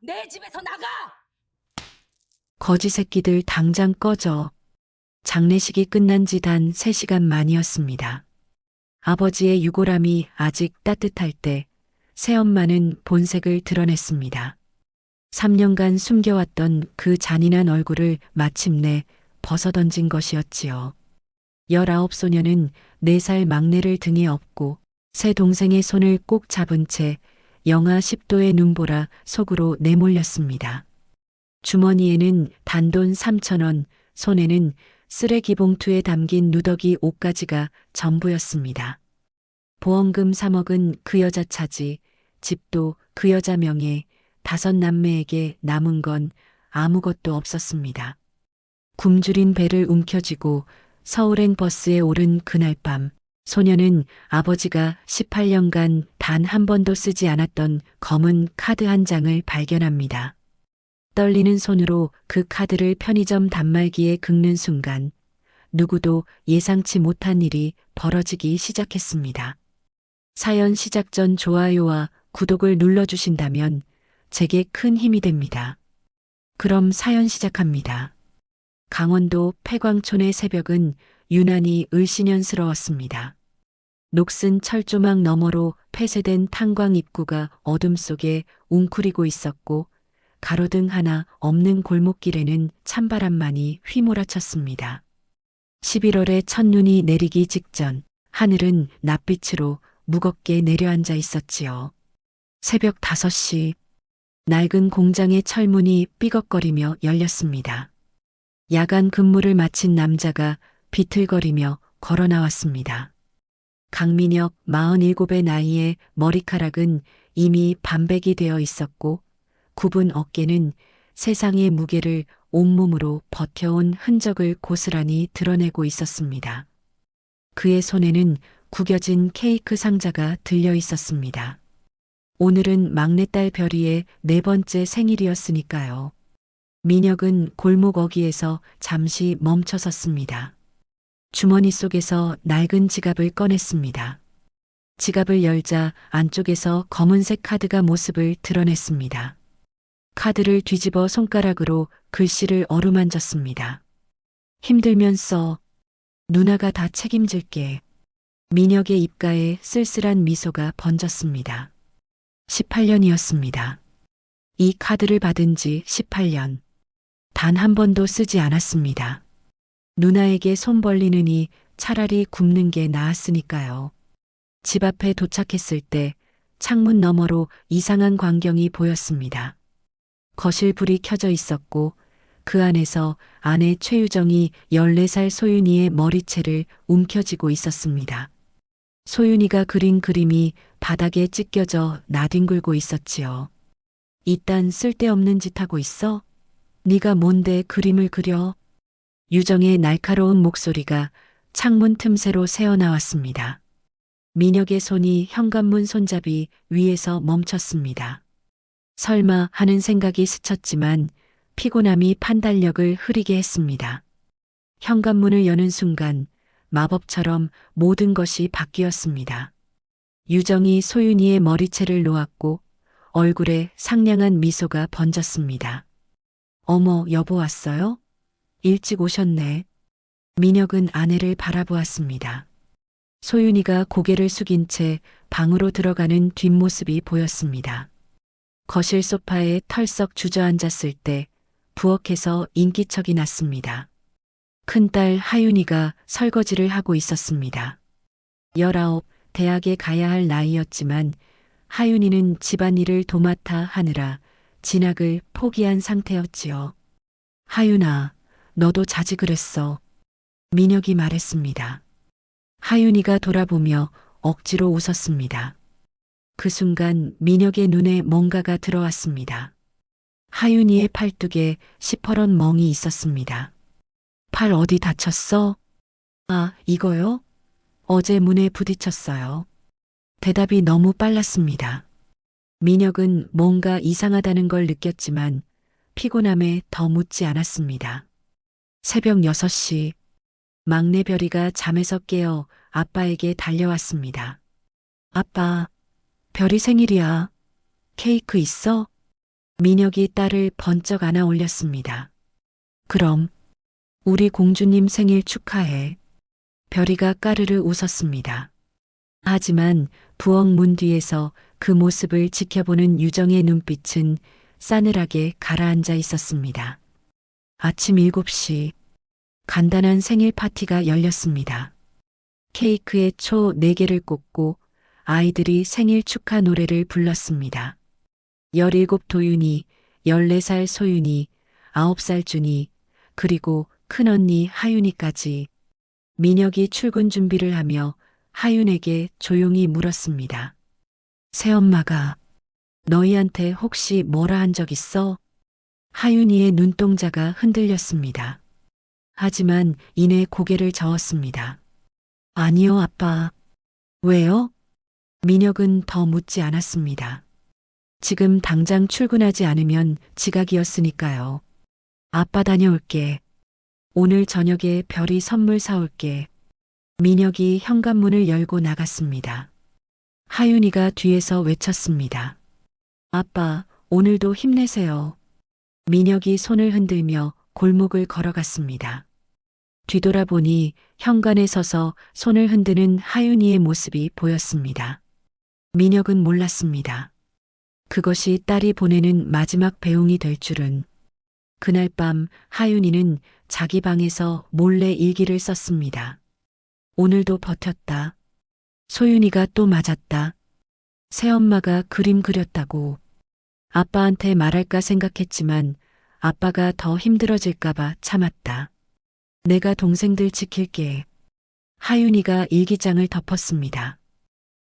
내 집에서 나가! 거지 새끼들 당장 꺼져. 장례식이 끝난 지 단 3시간 만이었습니다. 아버지의 유골함이 아직 따뜻할 때 새엄마는 본색을 드러냈습니다. 3년간 숨겨왔던 그 잔인한 얼굴을 마침내 벗어던진 것이었지요. 19소녀는 4살 막내를 등에 업고 새 동생의 손을 꼭 잡은 채 영하 10도의 눈보라 속으로 내몰렸습니다. 주머니에는 단돈 3,000원, 손에는 쓰레기 봉투에 담긴 누더기 5가지가 전부였습니다. 보험금 3억은 그 여자 차지, 집도 그 여자 명예, 5 남매에게 남은 건 아무것도 없었습니다. 굶주린 배를 움켜쥐고 서울행 버스에 오른 그날 밤, 소녀는 아버지가 18년간 단 한 번도 쓰지 않았던 검은 카드 한 장을 발견합니다. 떨리는 손으로 그 카드를 편의점 단말기에 긁는 순간 누구도 예상치 못한 일이 벌어지기 시작했습니다. 사연 시작 전 좋아요와 구독을 눌러주신다면 제게 큰 힘이 됩니다. 그럼 사연 시작합니다. 강원도 폐광촌의 새벽은 유난히 을씨년스러웠습니다. 녹슨 철조망 너머로 폐쇄된 탄광 입구가 어둠 속에 웅크리고 있었고 가로등 하나 없는 골목길에는 찬바람만이 휘몰아쳤습니다. 11월의 첫눈이 내리기 직전 하늘은 낯빛으로 무겁게 내려앉아 있었지요. 새벽 5시 낡은 공장의 철문이 삐걱거리며 열렸습니다. 야간 근무를 마친 남자가 비틀거리며 걸어 나왔습니다. 강민혁 47의 나이에 머리카락은 이미 반백이 되어 있었고 굽은 어깨는 세상의 무게를 온몸으로 버텨온 흔적을 고스란히 드러내고 있었습니다. 그의 손에는 구겨진 케이크 상자가 들려 있었습니다. 오늘은 막내딸 별이의 4번째 생일이었으니까요. 민혁은 골목 어귀에서 잠시 멈춰 섰습니다. 주머니 속에서 낡은 지갑을 꺼냈습니다. 지갑을 열자 안쪽에서 검은색 카드가 모습을 드러냈습니다. 카드를 뒤집어 손가락으로 글씨를 어루만졌습니다. 힘들면 써. 누나가 다 책임질게. 민혁의 입가에 쓸쓸한 미소가 번졌습니다. 18년이었습니다. 이 카드를 받은 지 18년. 단 한 번도 쓰지 않았습니다. 누나에게 손 벌리느니 차라리 굶는 게 나았으니까요. 집 앞에 도착했을 때 창문 너머로 이상한 광경이 보였습니다. 거실 불이 켜져 있었고 그 안에서 아내 최유정이 14살 소윤이의 머리채를 움켜쥐고 있었습니다. 소윤이가 그린 그림이 바닥에 찢겨져 나뒹굴고 있었지요. 이딴 쓸데없는 짓 하고 있어? 네가 뭔데 그림을 그려? 유정의 날카로운 목소리가 창문 틈새로 새어나왔습니다. 민혁의 손이 현관문 손잡이 위에서 멈췄습니다. 설마 하는 생각이 스쳤지만 피곤함이 판단력을 흐리게 했습니다. 현관문을 여는 순간 마법처럼 모든 것이 바뀌었습니다. 유정이 소윤이의 머리채를 놓았고 얼굴에 상냥한 미소가 번졌습니다. 어머, 여보 왔어요? 일찍 오셨네. 민혁은 아내를 바라보았습니다. 소윤이가 고개를 숙인 채 방으로 들어가는 뒷모습이 보였습니다. 거실 소파에 털썩 주저앉았을 때 부엌에서 인기척이 났습니다. 큰딸 하윤이가 설거지를 하고 있었습니다. 19, 대학에 가야 할 나이였지만 하윤이는 집안일을 도맡아 하느라 진학을 포기한 상태였지요. 하윤아, 너도 자지 그랬어. 민혁이 말했습니다. 하윤이가 돌아보며 억지로 웃었습니다. 그 순간 민혁의 눈에 뭔가가 들어왔습니다. 하윤이의 팔뚝에 시퍼런 멍이 있었습니다. 팔 어디 다쳤어? 아, 이거요? 어제 문에 부딪혔어요. 대답이 너무 빨랐습니다. 민혁은 뭔가 이상하다는 걸 느꼈지만 피곤함에 더 묻지 않았습니다. 새벽 6시 막내 별이가 잠에서 깨어 아빠에게 달려왔습니다. 아빠, 별이 생일이야. 케이크 있어? 민혁이 딸을 번쩍 안아 올렸습니다. 그럼 우리 공주님 생일 축하해. 별이가 까르르 웃었습니다. 하지만 부엌 문 뒤에서 그 모습을 지켜보는 유정의 눈빛은 싸늘하게 가라앉아 있었습니다. 아침 7시 간단한 생일 파티가 열렸습니다. 케이크에 초 4개를 꽂고 아이들이 생일 축하 노래를 불렀습니다. 17 도윤이, 14살 소윤이, 9살 준이, 그리고 큰언니 하윤이까지. 민혁이 출근 준비를 하며 하윤에게 조용히 물었습니다. 새엄마가 너희한테 혹시 뭐라 한 적 있어? 하윤이의 눈동자가 흔들렸습니다. 하지만 이내 고개를 저었습니다. 아니요, 아빠. 왜요? 민혁은 더 묻지 않았습니다. 지금 당장 출근하지 않으면 지각이었으니까요. 아빠 다녀올게. 오늘 저녁에 별이 선물 사올게. 민혁이 현관문을 열고 나갔습니다. 하윤이가 뒤에서 외쳤습니다. 아빠, 오늘도 힘내세요. 민혁이 손을 흔들며 골목을 걸어갔습니다. 뒤돌아보니 현관에 서서 손을 흔드는 하윤이의 모습이 보였습니다. 민혁은 몰랐습니다. 그것이 딸이 보내는 마지막 배웅이 될 줄은. 그날 밤 하윤이는 자기 방에서 몰래 일기를 썼습니다. 오늘도 버텼다. 소윤이가 또 맞았다. 새엄마가 그림 그렸다고. 아빠한테 말할까 생각했지만 아빠가 더 힘들어질까봐 참았다. 내가 동생들 지킬게. 하윤이가 일기장을 덮었습니다.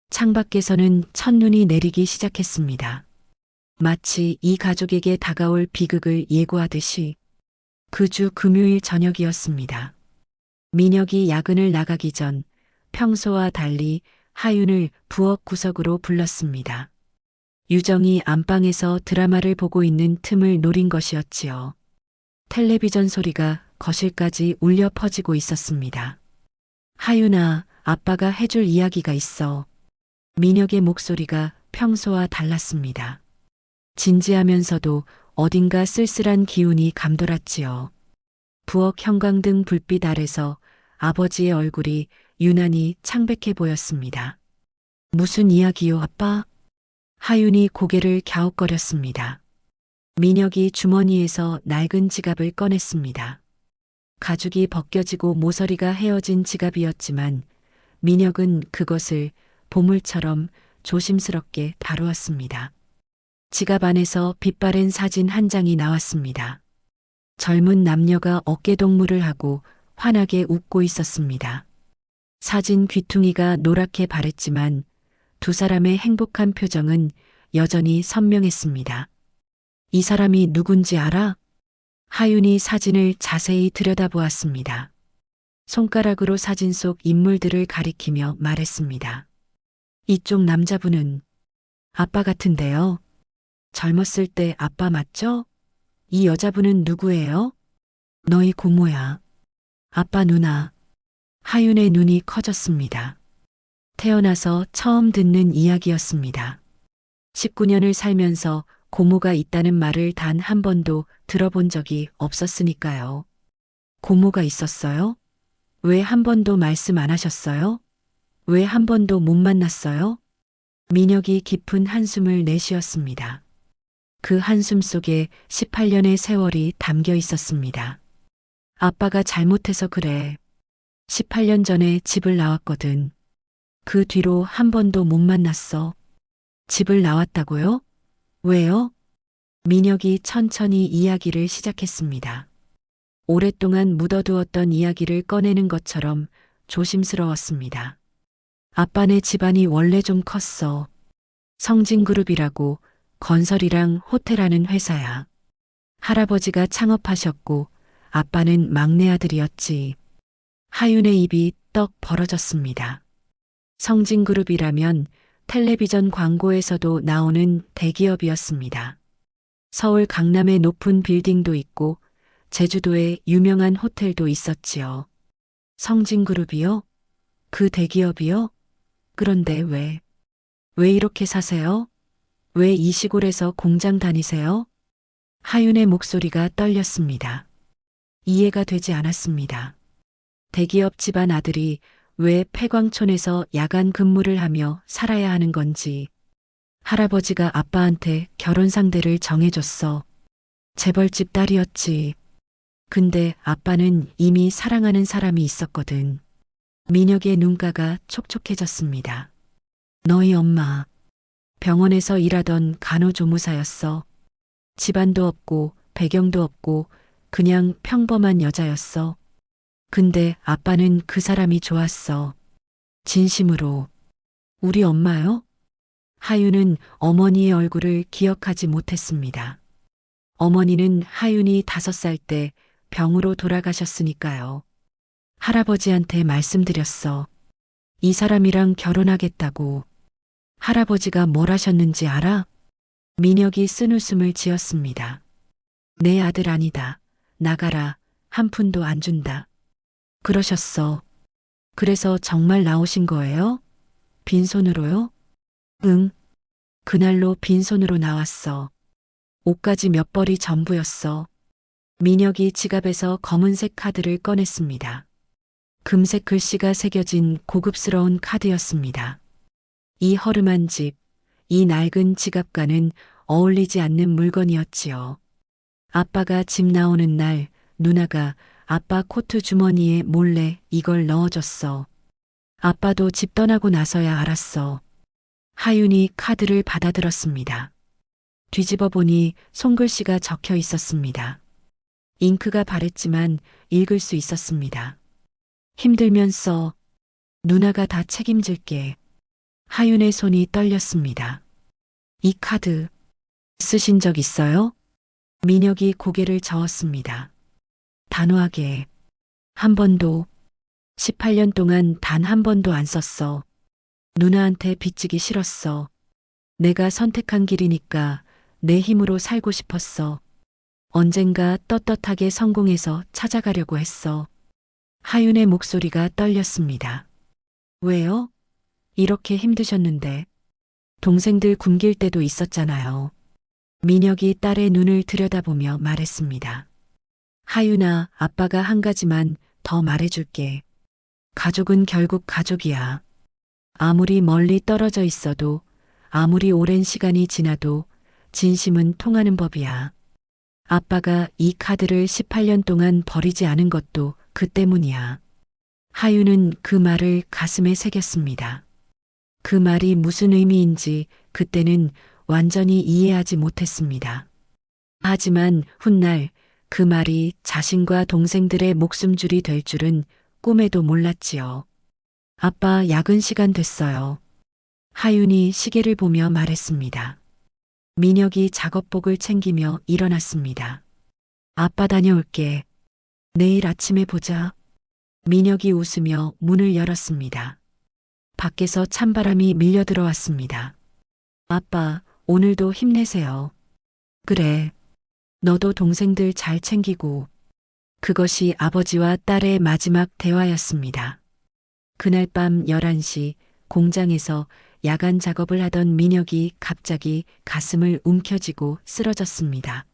창밖에서는 첫눈이 내리기 시작했습니다. 마치 이 가족에게 다가올 비극을 예고하듯이. 그 주 금요일 저녁이었습니다. 민혁이 야근을 나가기 전 평소와 달리 하윤을 부엌 구석으로 불렀습니다. 유정이 안방에서 드라마를 보고 있는 틈을 노린 것이었지요. 텔레비전 소리가 거실까지 울려 퍼지고 있었습니다. 하윤아, 아빠가 해줄 이야기가 있어. 민혁의 목소리가 평소와 달랐습니다. 진지하면서도 어딘가 쓸쓸한 기운이 감돌았지요. 부엌 형광등 불빛 아래서 아버지의 얼굴이 유난히 창백해 보였습니다. 무슨 이야기요, 아빠? 하윤이 고개를 갸웃거렸습니다. 민혁이 주머니에서 낡은 지갑을 꺼냈습니다. 가죽이 벗겨지고 모서리가 헤어진 지갑이었지만 민혁은 그것을 보물처럼 조심스럽게 다루었습니다. 지갑 안에서 빛바랜 사진 한 장이 나왔습니다. 젊은 남녀가 어깨동무를 하고 환하게 웃고 있었습니다. 사진 귀퉁이가 노랗게 바랬지만 두 사람의 행복한 표정은 여전히 선명했습니다. 이 사람이 누군지 알아? 하윤이 사진을 자세히 들여다보았습니다. 손가락으로 사진 속 인물들을 가리키며 말했습니다. 이쪽 남자분은 아빠 같은데요. 젊었을 때 아빠 맞죠? 이 여자분은 누구예요? 너희 고모야. 아빠 누나. 하윤의 눈이 커졌습니다. 태어나서 처음 듣는 이야기였습니다. 19년을 살면서 고모가 있다는 말을 단 한 번도 들어본 적이 없었으니까요. 고모가 있었어요? 왜 한 번도 말씀 안 하셨어요? 왜 한 번도 못 만났어요? 민혁이 깊은 한숨을 내쉬었습니다. 그 한숨 속에 18년의 세월이 담겨 있었습니다. 아빠가 잘못해서 그래. 18년 전에 집을 나왔거든. 그 뒤로 한 번도 못 만났어. 집을 나왔다고요? 왜요? 민혁이 천천히 이야기를 시작했습니다. 오랫동안 묻어두었던 이야기를 꺼내는 것처럼 조심스러웠습니다. 아빠네 집안이 원래 좀 컸어. 성진그룹이라고 건설이랑 호텔하는 회사야. 할아버지가 창업하셨고 아빠는 막내 아들이었지. 하윤의 입이 떡 벌어졌습니다. 성진그룹이라면 텔레비전 광고에서도 나오는 대기업이었습니다. 서울 강남에 높은 빌딩도 있고 제주도에 유명한 호텔도 있었지요. 성진그룹이요? 그 대기업이요? 그런데 왜 이렇게 사세요? 왜 이 시골에서 공장 다니세요? 하윤의 목소리가 떨렸습니다. 이해가 되지 않았습니다. 대기업 집안 아들이 왜 폐광촌에서 야간 근무를 하며 살아야 하는 건지. 할아버지가 아빠한테 결혼 상대를 정해줬어. 재벌집 딸이었지. 근데 아빠는 이미 사랑하는 사람이 있었거든. 민혁의 눈가가 촉촉해졌습니다. 너희 엄마, 병원에서 일하던 간호조무사였어. 집안도 없고 배경도 없고 그냥 평범한 여자였어. 근데 아빠는 그 사람이 좋았어. 진심으로. 우리 엄마요? 하윤은 어머니의 얼굴을 기억하지 못했습니다. 어머니는 하윤이 5살 때 병으로 돌아가셨으니까요. 할아버지한테 말씀드렸어. 이 사람이랑 결혼하겠다고. 할아버지가 뭘 하셨는지 알아? 민혁이 쓴웃음을 지었습니다. 내 아들 아니다. 나가라. 한 푼도 안 준다. 그러셨어. 그래서 정말 나오신 거예요? 빈손으로요? 응. 그날로 빈손으로 나왔어. 옷까지 몇 벌이 전부였어. 민혁이 지갑에서 검은색 카드를 꺼냈습니다. 금색 글씨가 새겨진 고급스러운 카드였습니다. 이 허름한 집, 이 낡은 지갑과는 어울리지 않는 물건이었지요. 아빠가 집 나오는 날 누나가 아빠 코트 주머니에 몰래 이걸 넣어줬어. 아빠도 집 떠나고 나서야 알았어. 하윤이 카드를 받아들었습니다. 뒤집어 보니 손글씨가 적혀 있었습니다. 잉크가 바랬지만 읽을 수 있었습니다. 힘들면 써. 누나가 다 책임질게. 하윤의 손이 떨렸습니다. 이 카드 쓰신 적 있어요? 민혁이 고개를 저었습니다. 단호하게. 한 번도. 18년 동안 단 한 번도 안 썼어. 누나한테 빚지기 싫었어. 내가 선택한 길이니까 내 힘으로 살고 싶었어. 언젠가 떳떳하게 성공해서 찾아가려고 했어. 하윤의 목소리가 떨렸습니다. 왜요? 이렇게 힘드셨는데. 동생들 굶길 때도 있었잖아요. 민혁이 딸의 눈을 들여다보며 말했습니다. 하윤아, 아빠가 한 가지만 더 말해줄게. 가족은 결국 가족이야. 아무리 멀리 떨어져 있어도, 아무리 오랜 시간이 지나도 진심은 통하는 법이야. 아빠가 이 카드를 18년 동안 버리지 않은 것도 그 때문이야. 하윤은 그 말을 가슴에 새겼습니다. 그 말이 무슨 의미인지 그때는 완전히 이해하지 못했습니다. 하지만 훗날 그 말이 자신과 동생들의 목숨줄이 될 줄은 꿈에도 몰랐지요. 아빠, 야근 시간 됐어요. 하윤이 시계를 보며 말했습니다. 민혁이 작업복을 챙기며 일어났습니다. 아빠 다녀올게. 내일 아침에 보자. 민혁이 웃으며 문을 열었습니다. 밖에서 찬바람이 밀려 들어왔습니다. 아빠, 오늘도 힘내세요. 그래. 너도 동생들 잘 챙기고. 그것이 아버지와 딸의 마지막 대화였습니다. 그날 밤 11시 공장에서 야간 작업을 하던 민혁이 갑자기 가슴을 움켜쥐고 쓰러졌습니다.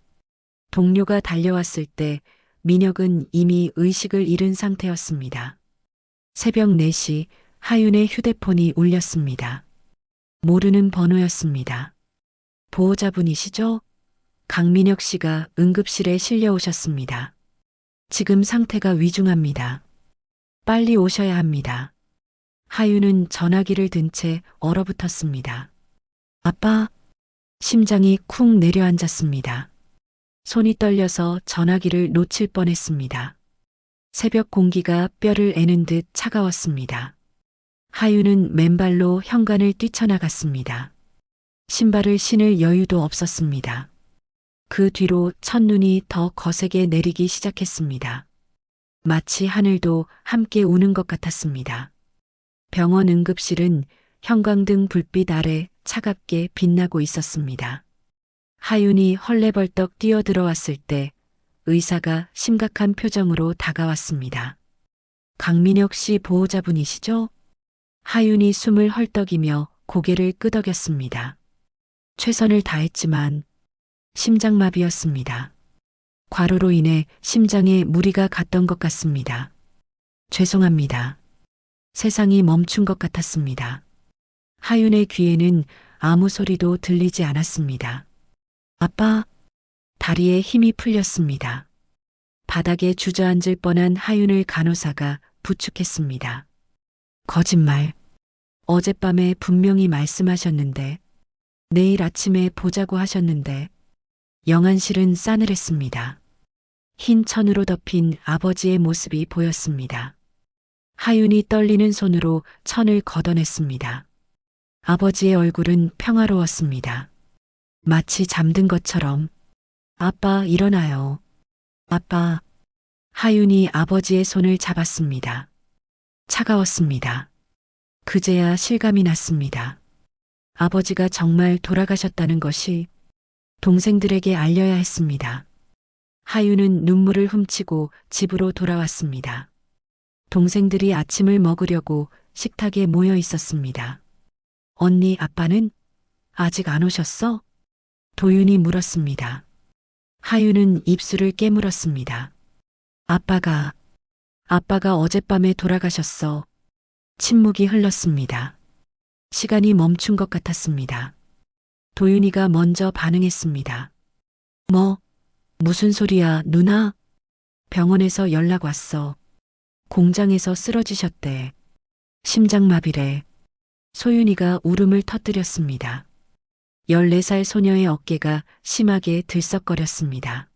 동료가 달려왔을 때 민혁은 이미 의식을 잃은 상태였습니다. 새벽 4시 하윤의 휴대폰이 울렸습니다. 모르는 번호였습니다. 보호자분이시죠? 강민혁 씨가 응급실에 실려오셨습니다. 지금 상태가 위중합니다. 빨리 오셔야 합니다. 하윤은 전화기를 든 채 얼어붙었습니다. 아빠, 심장이 쿵 내려앉았습니다. 손이 떨려서 전화기를 놓칠 뻔했습니다. 새벽 공기가 뼈를 애는 듯 차가웠습니다. 하윤은 맨발로 현관을 뛰쳐나갔습니다. 신발을 신을 여유도 없었습니다. 그 뒤로 첫눈이 더 거세게 내리기 시작했습니다. 마치 하늘도 함께 우는 것 같았습니다. 병원 응급실은 형광등 불빛 아래 차갑게 빛나고 있었습니다. 하윤이 헐레벌떡 뛰어들어왔을 때 의사가 심각한 표정으로 다가왔습니다. 강민혁 씨 보호자분이시죠? 하윤이 숨을 헐떡이며 고개를 끄덕였습니다. 최선을 다했지만 심장마비였습니다. 과로로 인해 심장에 무리가 갔던 것 같습니다. 죄송합니다. 세상이 멈춘 것 같았습니다. 하윤의 귀에는 아무 소리도 들리지 않았습니다. 아빠, 다리에 힘이 풀렸습니다. 바닥에 주저앉을 뻔한 하윤을 간호사가 부축했습니다. 거짓말. 어젯밤에 분명히 말씀하셨는데, 내일 아침에 보자고 하셨는데, 영안실은 싸늘했습니다. 흰 천으로 덮인 아버지의 모습이 보였습니다. 하윤이 떨리는 손으로 천을 걷어냈습니다. 아버지의 얼굴은 평화로웠습니다. 마치 잠든 것처럼. 아빠, 일어나요. 아빠. 하윤이 아버지의 손을 잡았습니다. 차가웠습니다. 그제야 실감이 났습니다. 아버지가 정말 돌아가셨다는 것이 동생들에게 알려야 했습니다. 하윤은 눈물을 훔치고 집으로 돌아왔습니다. 동생들이 아침을 먹으려고 식탁에 모여 있었습니다. 언니, 아빠는 아직 안 오셨어? 도윤이 물었습니다. 하윤은 입술을 깨물었습니다. 아빠가 어젯밤에 돌아가셨어. 침묵이 흘렀습니다. 시간이 멈춘 것 같았습니다. 도윤이가 먼저 반응했습니다. 무슨 소리야, 누나? 병원에서 연락 왔어. 공장에서 쓰러지셨대. 심장마비래. 소윤이가 울음을 터뜨렸습니다. 14살 소녀의 어깨가 심하게 들썩거렸습니다.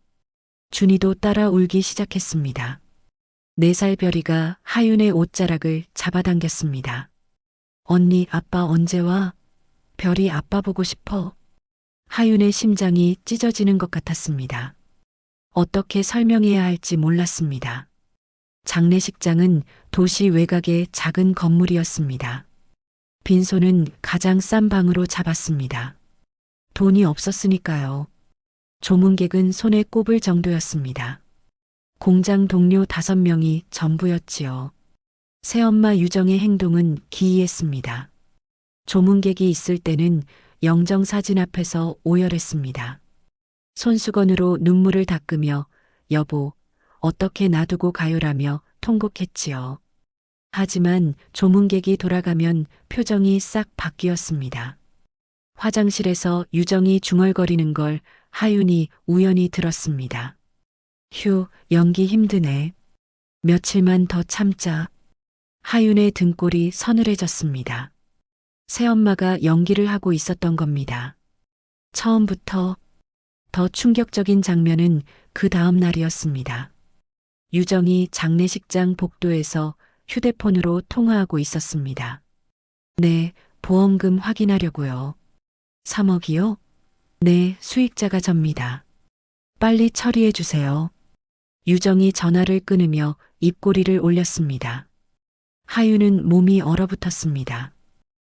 준이도 따라 울기 시작했습니다. 4살 별이가 하윤의 옷자락을 잡아당겼습니다. 언니, 아빠 언제 와? 별이 아빠 보고 싶어. 하윤의 심장이 찢어지는 것 같았습니다. 어떻게 설명해야 할지 몰랐습니다. 장례식장은 도시 외곽의 작은 건물이었습니다. 빈소는 가장 싼 방으로 잡았습니다. 돈이 없었으니까요. 조문객은 손에 꼽을 정도였습니다. 공장 동료 5명이 전부였지요. 새엄마 유정의 행동은 기이했습니다. 조문객이 있을 때는 영정사진 앞에서 오열했습니다. 손수건으로 눈물을 닦으며 여보, 어떻게 놔두고 가요라며 통곡했지요. 하지만 조문객이 돌아가면 표정이 싹 바뀌었습니다. 화장실에서 유정이 중얼거리는 걸 하윤이 우연히 들었습니다. 휴, 연기 힘드네. 며칠만 더 참자. 하윤의 등골이 서늘해졌습니다. 새엄마가 연기를 하고 있었던 겁니다. 처음부터. 더 충격적인 장면은 그 다음 날이었습니다. 유정이 장례식장 복도에서 휴대폰으로 통화하고 있었습니다. 네, 보험금 확인하려고요. 3억이요? 네, 수익자가 접니다. 빨리 처리해 주세요. 유정이 전화를 끊으며 입꼬리를 올렸습니다. 하윤은 몸이 얼어붙었습니다.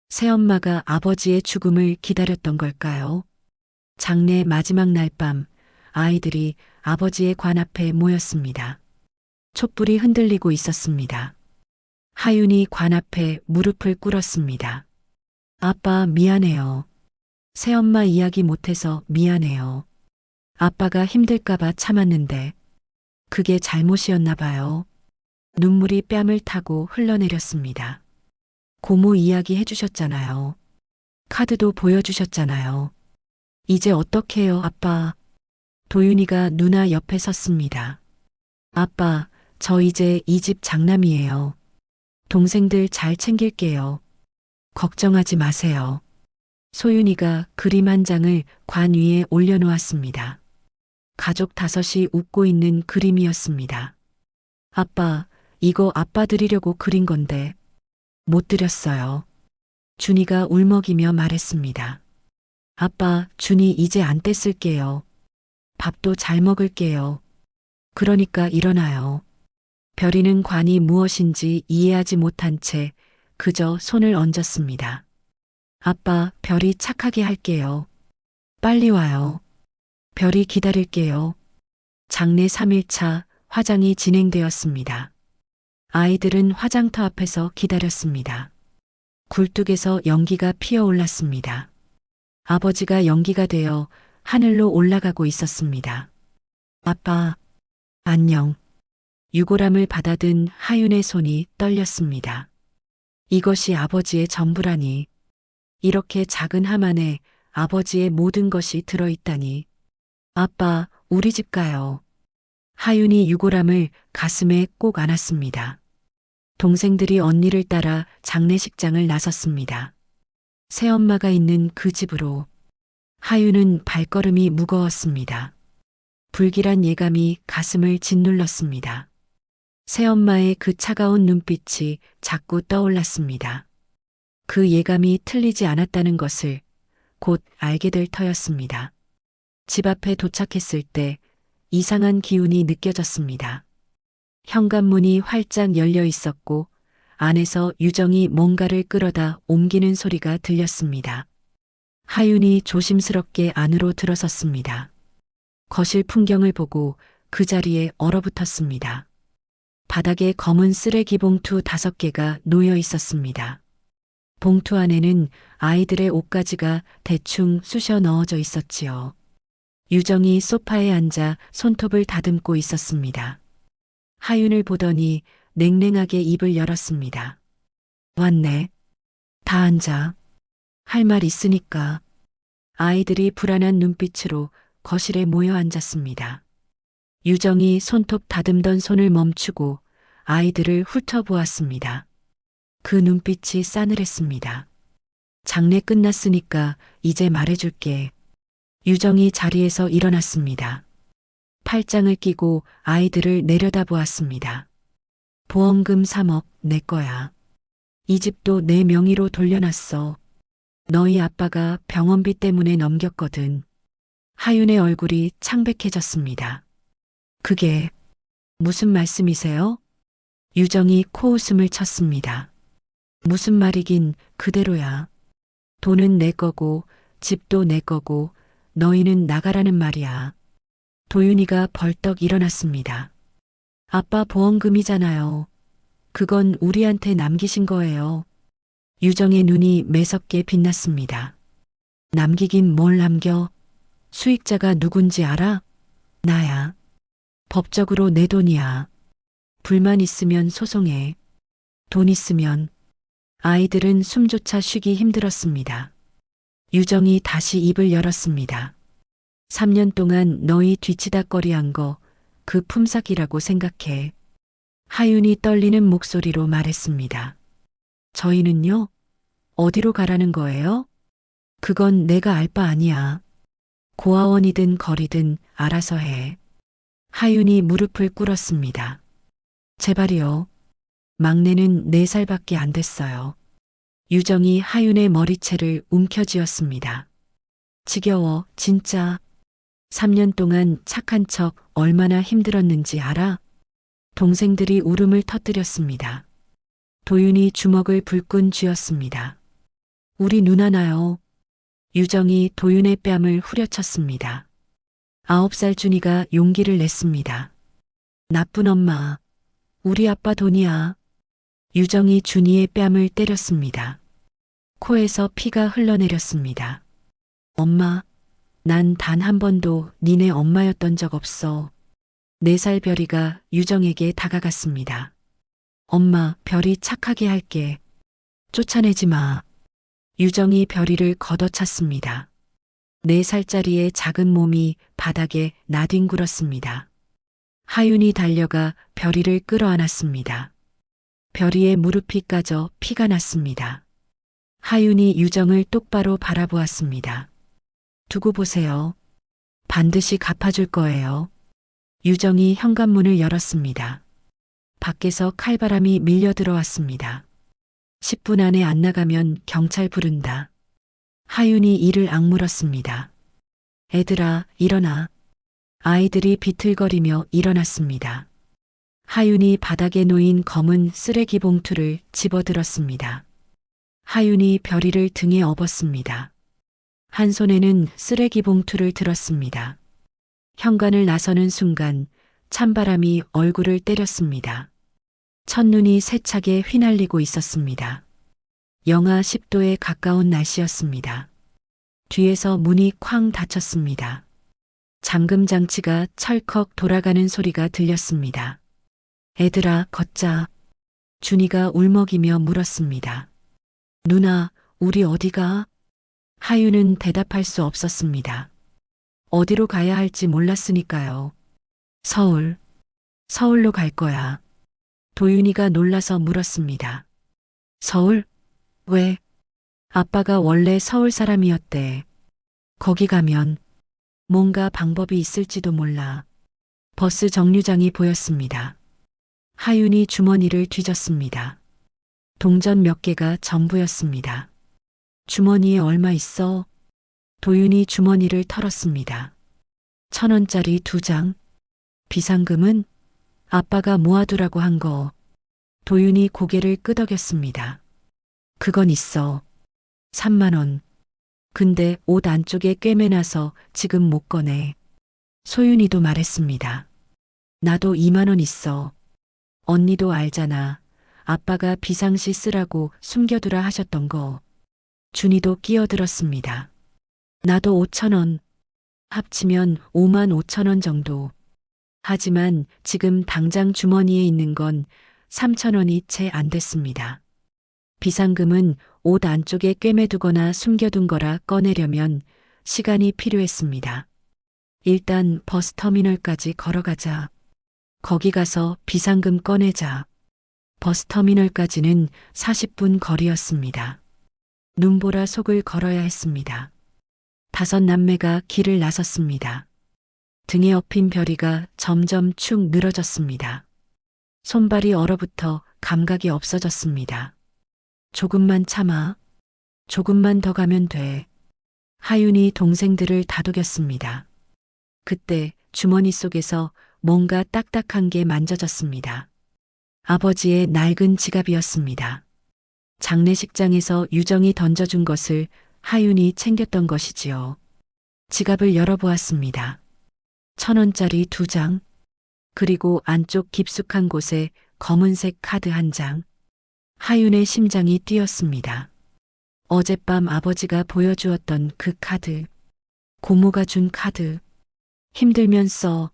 새엄마가 아버지의 죽음을 기다렸던 걸까요? 장례 마지막 날 밤 아이들이 아버지의 관 앞에 모였습니다. 촛불이 흔들리고 있었습니다. 하윤이 관 앞에 무릎을 꿇었습니다. 아빠, 미안해요. 새엄마 이야기 못해서 미안해요. 아빠가 힘들까봐 참았는데 그게 잘못이었나 봐요. 눈물이 뺨을 타고 흘러내렸습니다. 고모 이야기 해주셨잖아요. 카드도 보여주셨잖아요. 이제 어떡해요, 아빠. 도윤이가 누나 옆에 섰습니다. 아빠, 저 이제 이 집 장남이에요. 동생들 잘 챙길게요. 걱정하지 마세요. 소윤이가 그림 한 장을 관 위에 올려놓았습니다. 가족 5이 웃고 있는 그림이었습니다. 아빠, 이거 아빠 드리려고 그린 건데 못 드렸어요. 준이가 울먹이며 말했습니다. 아빠, 준이 이제 안 떼쓸게요. 밥도 잘 먹을게요. 그러니까 일어나요. 별이는 관이 무엇인지 이해하지 못한 채 그저 손을 얹었습니다. 아빠, 별이 착하게 할게요. 빨리 와요. 별이 기다릴게요. 장례 3일차 화장이 진행되었습니다. 아이들은 화장터 앞에서 기다렸습니다. 굴뚝에서 연기가 피어올랐습니다. 아버지가 연기가 되어 하늘로 올라가고 있었습니다. 아빠, 안녕. 유골함을 받아든 하윤의 손이 떨렸습니다. 이것이 아버지의 전부라니. 이렇게 작은 함 안에 아버지의 모든 것이 들어있다니. 아빠, 우리 집 가요. 하윤이 유골함을 가슴에 꼭 안았습니다. 동생들이 언니를 따라 장례식장을 나섰습니다. 새엄마가 있는 그 집으로. 하윤은 발걸음이 무거웠습니다. 불길한 예감이 가슴을 짓눌렀습니다. 새엄마의 그 차가운 눈빛이 자꾸 떠올랐습니다. 그 예감이 틀리지 않았다는 것을 곧 알게 될 터였습니다. 집 앞에 도착했을 때 이상한 기운이 느껴졌습니다. 현관문이 활짝 열려 있었고 안에서 유정이 뭔가를 끌어다 옮기는 소리가 들렸습니다. 하윤이 조심스럽게 안으로 들어섰습니다. 거실 풍경을 보고 그 자리에 얼어붙었습니다. 바닥에 검은 쓰레기 봉투 5개가 놓여 있었습니다. 봉투 안에는 아이들의 옷가지가 대충 쑤셔 넣어져 있었지요. 유정이 소파에 앉아 손톱을 다듬고 있었습니다. 하윤을 보더니 냉랭하게 입을 열었습니다. 왔네. 다 앉아. 할 말 있으니까. 아이들이 불안한 눈빛으로 거실에 모여 앉았습니다. 유정이 손톱 다듬던 손을 멈추고 아이들을 훑어보았습니다. 그 눈빛이 싸늘했습니다. 장례 끝났으니까 이제 말해줄게. 유정이 자리에서 일어났습니다. 팔짱을 끼고 아이들을 내려다보았습니다. 보험금 3억 내 거야. 이 집도 내 명의로 돌려놨어. 너희 아빠가 병원비 때문에 넘겼거든. 하윤의 얼굴이 창백해졌습니다. 그게 무슨 말씀이세요? 유정이 코웃음을 쳤습니다. 무슨 말이긴 그대로야. 돈은 내 거고 집도 내 거고 너희는 나가라는 말이야. 도윤이가 벌떡 일어났습니다. 아빠 보험금이잖아요. 그건 우리한테 남기신 거예요. 유정의 눈이 매섭게 빛났습니다. 남기긴 뭘 남겨? 수익자가 누군지 알아? 나야. 법적으로 내 돈이야. 불만 있으면 소송해. 돈 있으면. 아이들은 숨조차 쉬기 힘들었습니다. 유정이 다시 입을 열었습니다. 3년 동안 너희 뒤치다꺼리한 거 그 품삯이라고 생각해. 하윤이 떨리는 목소리로 말했습니다. 저희는요? 어디로 가라는 거예요? 그건 내가 알 바 아니야. 고아원이든 거리든 알아서 해. 하윤이 무릎을 꿇었습니다. 제발이요. 막내는 4살밖에 안 됐어요. 유정이 하윤의 머리채를 움켜쥐었습니다. 지겨워, 진짜. 3년 동안 착한 척 얼마나 힘들었는지 알아? 동생들이 울음을 터뜨렸습니다. 도윤이 주먹을 불끈 쥐었습니다. 우리 누나 나요. 유정이 도윤의 뺨을 후려쳤습니다. 9살 준이가 용기를 냈습니다. 나쁜 엄마. 우리 아빠 돈이야. 유정이 준이의 뺨을 때렸습니다. 코에서 피가 흘러내렸습니다. 엄마, 난 단 한 번도 니네 엄마였던 적 없어. 4살 별이가 유정에게 다가갔습니다. 엄마, 별이 착하게 할게. 쫓아내지 마. 유정이 별이를 걷어찼습니다. 4살짜리의 작은 몸이 바닥에 나뒹굴었습니다. 하윤이 달려가 별이를 끌어안았습니다. 별이의 무릎이 까져 피가 났습니다. 하윤이 유정을 똑바로 바라보았습니다. 두고 보세요. 반드시 갚아줄 거예요. 유정이 현관문을 열었습니다. 밖에서 칼바람이 밀려 들어왔습니다. 10분 안에 안 나가면 경찰 부른다. 하윤이 이를 악물었습니다. 애들아, 일어나. 아이들이 비틀거리며 일어났습니다. 하윤이 바닥에 놓인 검은 쓰레기 봉투를 집어들었습니다. 하윤이 별이를 등에 업었습니다. 한 손에는 쓰레기 봉투를 들었습니다. 현관을 나서는 순간 찬바람이 얼굴을 때렸습니다. 첫눈이 세차게 휘날리고 있었습니다. 영하 10도에 가까운 날씨였습니다. 뒤에서 문이 쾅 닫혔습니다. 잠금 장치가 철컥 돌아가는 소리가 들렸습니다. 애들아, 걷자. 준이가 울먹이며 물었습니다. 누나, 우리 어디가? 하유는 대답할 수 없었습니다. 어디로 가야 할지 몰랐으니까요. 서울. 서울로 갈 거야. 도윤이가 놀라서 물었습니다. 서울? 왜? 아빠가 원래 서울 사람이었대. 거기 가면 뭔가 방법이 있을지도 몰라. 버스 정류장이 보였습니다. 하윤이 주머니를 뒤졌습니다. 동전 몇 개가 전부였습니다. 주머니에 얼마 있어? 도윤이 주머니를 털었습니다. 1,000원짜리 2장. 비상금은 아빠가 모아두라고 한 거. 도윤이 고개를 끄덕였습니다. 그건 있어. 3만 원. 근데 옷 안쪽에 꿰매놔서 지금 못 꺼내. 소윤이도 말했습니다. 나도 2만 원 있어. 언니도 알잖아. 아빠가 비상시 쓰라고 숨겨두라 하셨던 거. 준이도 끼어들었습니다. 나도 5천 원. 합치면 5만 5천 원 정도. 하지만 지금 당장 주머니에 있는 건 3천 원이 채 안 됐습니다. 비상금은 옷 안쪽에 꿰매두거나 숨겨둔 거라 꺼내려면 시간이 필요했습니다. 일단 버스터미널까지 걸어가자. 거기 가서 비상금 꺼내자. 버스터미널까지는 40분 거리였습니다. 눈보라 속을 걸어야 했습니다. 5 남매가 길을 나섰습니다. 등에 업힌 별이가 점점 축 늘어졌습니다. 손발이 얼어붙어 감각이 없어졌습니다. 조금만 참아. 조금만 더 가면 돼. 하윤이 동생들을 다독였습니다. 그때 주머니 속에서 뭔가 딱딱한 게 만져졌습니다. 아버지의 낡은 지갑이었습니다. 장례식장에서 유정이 던져준 것을 하윤이 챙겼던 것이지요. 지갑을 열어보았습니다. 1,000원짜리 2장, 그리고 안쪽 깊숙한 곳에 검은색 카드 1장. 하윤의 심장이 뛰었습니다. 어젯밤 아버지가 보여주었던 그 카드. 고모가 준 카드. 힘들면 써.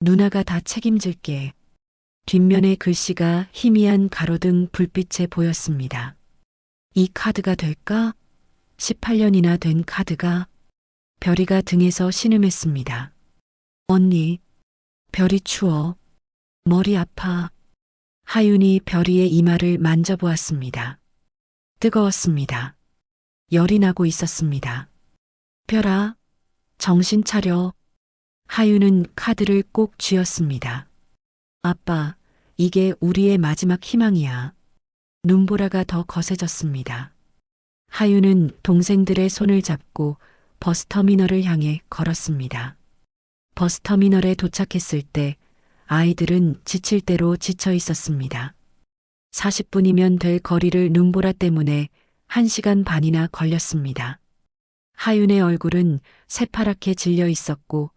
누나가 다 책임질게. 뒷면의 글씨가 희미한 가로등 불빛에 보였습니다. 이 카드가 될까? 18년이나 된 카드가. 별이가 등에서 신음했습니다. 언니, 별이 추워. 머리 아파. 하윤이 별이의 이마를 만져보았습니다. 뜨거웠습니다. 열이 나고 있었습니다. 별아, 정신 차려. 하윤은 카드를 꼭 쥐었습니다. 아빠, 이게 우리의 마지막 희망이야. 눈보라가 더 거세졌습니다. 하윤은 동생들의 손을 잡고 버스터미널을 향해 걸었습니다. 버스터미널에 도착했을 때 아이들은 지칠 대로 지쳐 있었습니다. 40분이면 될 거리를 눈보라 때문에 1시간 반이나 걸렸습니다. 하윤의 얼굴은 새파랗게 질려 있었고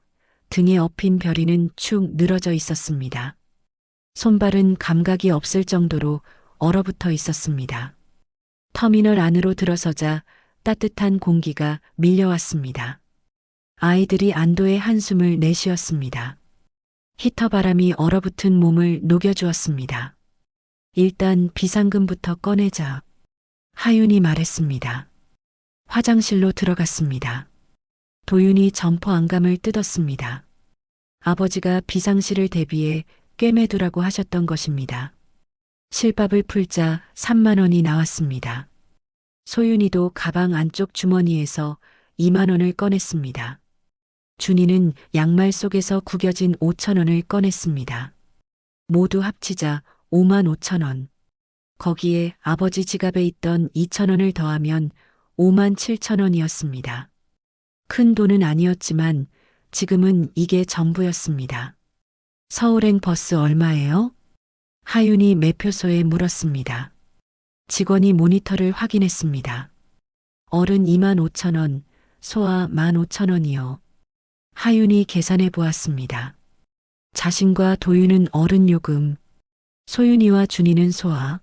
등에 업힌 별이는 축 늘어져 있었습니다. 손발은 감각이 없을 정도로 얼어붙어 있었습니다. 터미널 안으로 들어서자 따뜻한 공기가 밀려왔습니다. 아이들이 안도의 한숨을 내쉬었습니다. 히터 바람이 얼어붙은 몸을 녹여주었습니다. 일단 비상금부터 꺼내자. 하윤이 말했습니다. 화장실로 들어갔습니다. 도윤이 점퍼 안감을 뜯었습니다. 아버지가 비상시를 대비해 꿰매두라고 하셨던 것입니다. 실밥을 풀자 3만 원이 나왔습니다. 소윤이도 가방 안쪽 주머니에서 2만 원을 꺼냈습니다. 준이는 양말 속에서 구겨진 5천 원을 꺼냈습니다. 모두 합치자 5만 5천 원. 거기에 아버지 지갑에 있던 2천 원을 더하면 5만 7천 원이었습니다. 큰 돈은 아니었지만 지금은 이게 전부였습니다. 서울행 버스 얼마예요? 하윤이 매표소에 물었습니다. 직원이 모니터를 확인했습니다. 어른 2만 5천 원, 소아 1만 5천 원이요. 하윤이 계산해 보았습니다. 자신과 도윤은 어른 요금, 소윤이와 준이는 소아,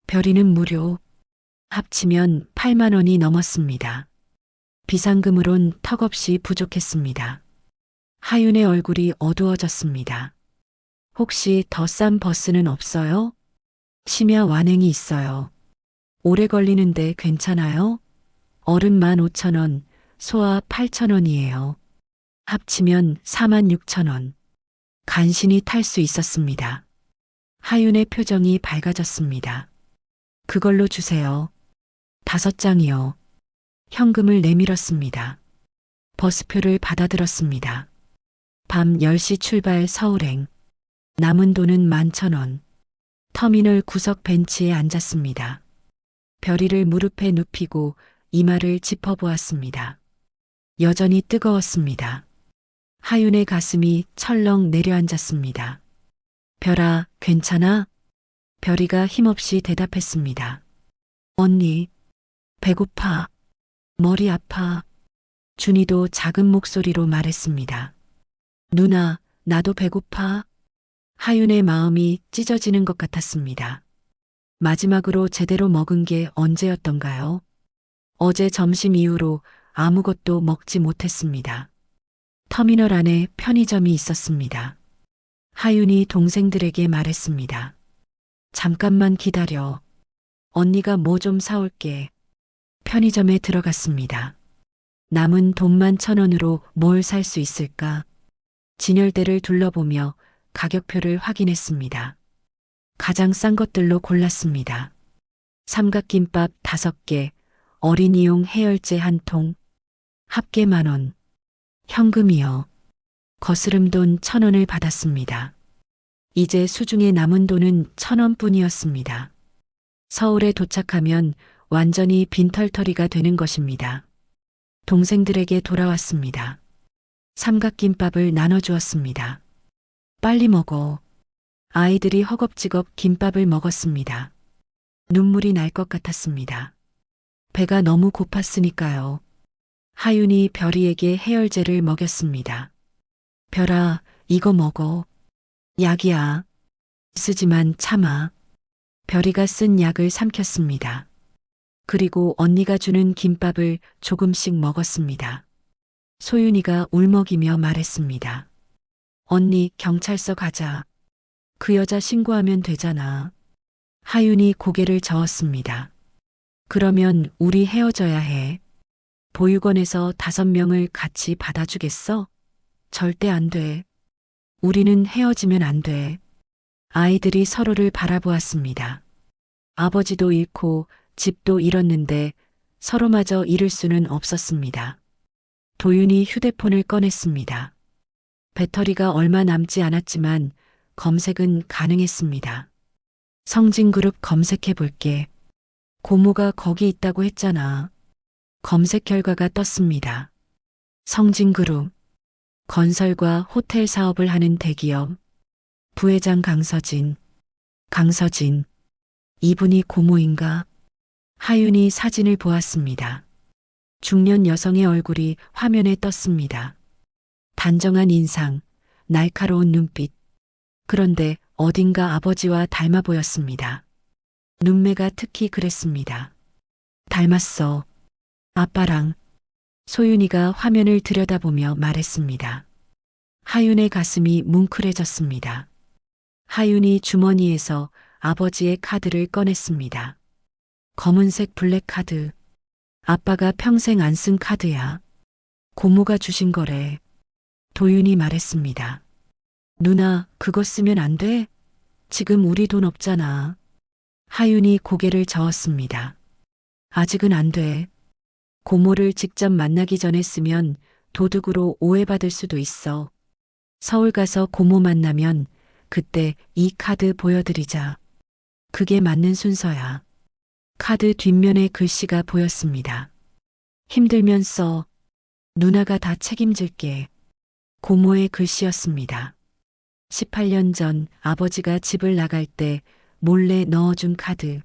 별이는 무료, 합치면 8만 원이 넘었습니다. 비상금으론 턱없이 부족했습니다. 하윤의 얼굴이 어두워졌습니다. 혹시 더 싼 버스는 없어요? 심야 완행이 있어요. 오래 걸리는데 괜찮아요? 어른 15,000원, 소아 8,000원이에요. 합치면 46,000원. 간신히 탈 수 있었습니다. 하윤의 표정이 밝아졌습니다. 그걸로 주세요. 5장이요. 현금을 내밀었습니다. 버스표를 받아들었습니다. 밤 10시 출발 서울행. 남은 돈은 11,000원. 터미널 구석 벤치에 앉았습니다. 별이를 무릎에 눕히고 이마를 짚어보았습니다. 여전히 뜨거웠습니다. 하윤의 가슴이 철렁 내려앉았습니다. 별아, 괜찮아? 별이가 힘없이 대답했습니다. 언니, 배고파. 머리 아파. 준이도 작은 목소리로 말했습니다. 누나, 나도 배고파. 하윤의 마음이 찢어지는 것 같았습니다. 마지막으로 제대로 먹은 게 언제였던가요? 어제 점심 이후로 아무것도 먹지 못했습니다. 터미널 안에 편의점이 있었습니다. 하윤이 동생들에게 말했습니다. 잠깐만 기다려. 언니가 뭐 좀 사올게. 편의점에 들어갔습니다. 남은 돈만 1,000원으로 뭘 살 수 있을까? 진열대를 둘러보며 가격표를 확인했습니다. 가장 싼 것들로 골랐습니다. 삼각김밥 5개, 어린이용 해열제 1통, 합계 10,000원. 현금이요. 거스름 돈 1,000원을 받았습니다. 이제 수중에 남은 돈은 1,000원뿐이었습니다. 서울에 도착하면 완전히 빈털터리가 되는 것입니다. 동생들에게 돌아왔습니다. 삼각김밥을 나눠주었습니다. 빨리 먹어. 아이들이 허겁지겁 김밥을 먹었습니다. 눈물이 날 것 같았습니다. 배가 너무 고팠으니까요. 하윤이 별이에게 해열제를 먹였습니다. 별아, 이거 먹어. 약이야. 쓰지만 참아. 별이가 쓴 약을 삼켰습니다. 그리고 언니가 주는 김밥을 조금씩 먹었습니다. 소윤이가 울먹이며 말했습니다. 언니, 경찰서 가자. 그 여자 신고하면 되잖아. 하윤이 고개를 저었습니다. 그러면 우리 헤어져야 해. 보육원에서 5명을 같이 받아주겠어? 절대 안 돼. 우리는 헤어지면 안 돼. 아이들이 서로를 바라보았습니다. 아버지도 잃고 집도 잃었는데 서로마저 잃을 수는 없었습니다. 도윤이 휴대폰을 꺼냈습니다. 배터리가 얼마 남지 않았지만 검색은 가능했습니다. 성진그룹 검색해 볼게. 고모가 거기 있다고 했잖아. 검색 결과가 떴습니다. 성진그룹. 건설과 호텔 사업을 하는 대기업. 부회장 강서진. 강서진. 이분이 고모인가? 하윤이 사진을 보았습니다. 중년 여성의 얼굴이 화면에 떴습니다. 단정한 인상, 날카로운 눈빛. 그런데 어딘가 아버지와 닮아 보였습니다. 눈매가 특히 그랬습니다. 닮았어. 아빠랑. 소윤이가 화면을 들여다보며 말했습니다. 하윤의 가슴이 뭉클해졌습니다. 하윤이 주머니에서 아버지의 카드를 꺼냈습니다. 검은색 블랙카드. 아빠가 평생 안 쓴 카드야. 고모가 주신 거래. 도윤이 말했습니다. 누나, 그거 쓰면 안 돼? 지금 우리 돈 없잖아. 하윤이 고개를 저었습니다. 아직은 안 돼. 고모를 직접 만나기 전에 쓰면 도둑으로 오해받을 수도 있어. 서울 가서 고모 만나면 그때 이 카드 보여드리자. 그게 맞는 순서야. 카드 뒷면에 글씨가 보였습니다. 힘들면 써. 누나가 다 책임질게. 고모의 글씨였습니다. 18년 전 아버지가 집을 나갈 때 몰래 넣어준 카드.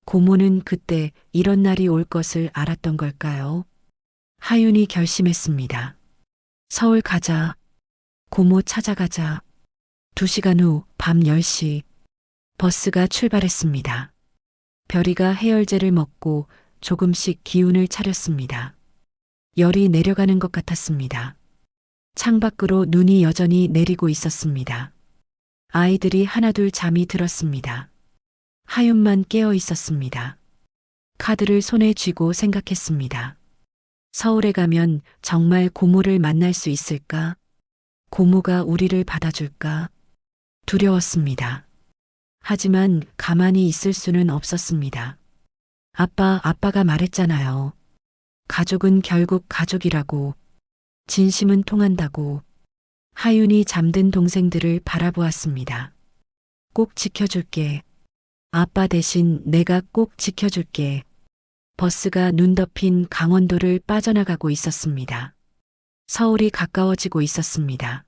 고모는 그때 이런 날이 올 것을 알았던 걸까요? 하윤이 결심했습니다. 서울 가자. 고모 찾아가자. 2시간 후 밤 10시. 버스가 출발했습니다. 별이가 해열제를 먹고 조금씩 기운을 차렸습니다. 열이 내려가는 것 같았습니다. 창밖으로 눈이 여전히 내리고 있었습니다. 아이들이 하나둘 잠이 들었습니다. 하윤만 깨어 있었습니다. 카드를 손에 쥐고 생각했습니다. 서울에 가면 정말 고모를 만날 수 있을까? 고모가 우리를 받아줄까? 두려웠습니다. 하지만 가만히 있을 수는 없었습니다. 아빠가 말했잖아요. 가족은 결국 가족이라고. 진심은 통한다고. 하윤이 잠든 동생들을 바라보았습니다. 꼭 지켜줄게. 아빠 대신 내가 꼭 지켜줄게. 버스가 눈 덮인 강원도를 빠져나가고 있었습니다. 서울이 가까워지고 있었습니다.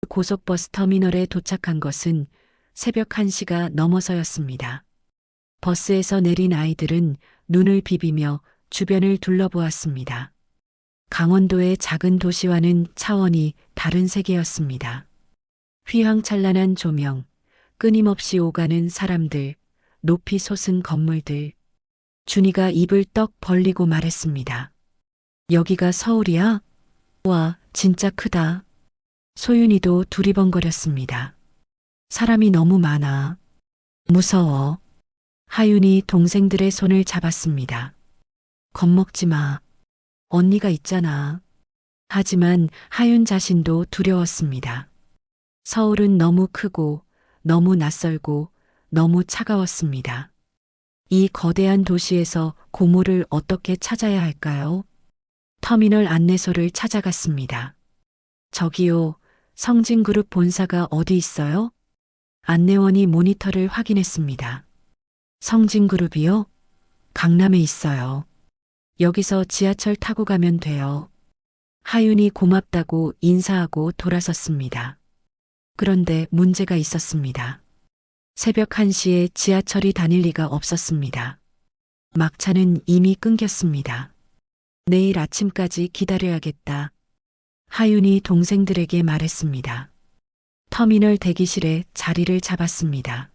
고속버스 터미널에 도착한 것은 새벽 1시가 넘어서였습니다. 버스에서 내린 아이들은 눈을 비비며 주변을 둘러보았습니다. 강원도의 작은 도시와는 차원이 다른 세계였습니다. 휘황찬란한 조명, 끊임없이 오가는 사람들, 높이 솟은 건물들. 준이가 입을 떡 벌리고 말했습니다. 여기가 서울이야? 와, 진짜 크다. 소윤이도 두리번거렸습니다. 사람이 너무 많아. 무서워. 하윤이 동생들의 손을 잡았습니다. 겁먹지 마. 언니가 있잖아. 하지만 하윤 자신도 두려웠습니다. 서울은 너무 크고 너무 낯설고 너무 차가웠습니다. 이 거대한 도시에서 고모를 어떻게 찾아야 할까요? 터미널 안내소를 찾아갔습니다. 저기요, 성진그룹 본사가 어디 있어요? 안내원이 모니터를 확인했습니다. 성진그룹이요? 강남에 있어요. 여기서 지하철 타고 가면 돼요. 하윤이 고맙다고 인사하고 돌아섰습니다. 그런데 문제가 있었습니다. 새벽 1시에 지하철이 다닐 리가 없었습니다. 막차는 이미 끊겼습니다. 내일 아침까지 기다려야겠다. 하윤이 동생들에게 말했습니다. 터미널 대기실에 자리를 잡았습니다.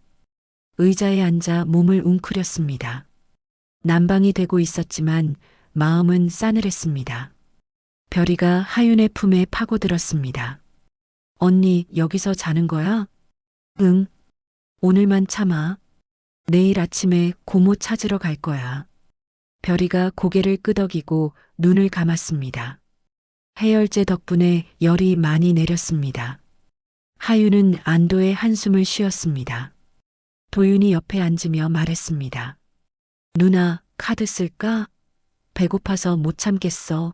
의자에 앉아 몸을 웅크렸습니다. 난방이 되고 있었지만 마음은 싸늘했습니다. 별이가 하윤의 품에 파고들었습니다. 언니, 여기서 자는 거야? 응. 오늘만 참아. 내일 아침에 고모 찾으러 갈 거야. 별이가 고개를 끄덕이고 눈을 감았습니다. 해열제 덕분에 열이 많이 내렸습니다. 하윤은 안도의 한숨을 쉬었습니다. 도윤이 옆에 앉으며 말했습니다. 누나, 카드 쓸까? 배고파서 못 참겠어.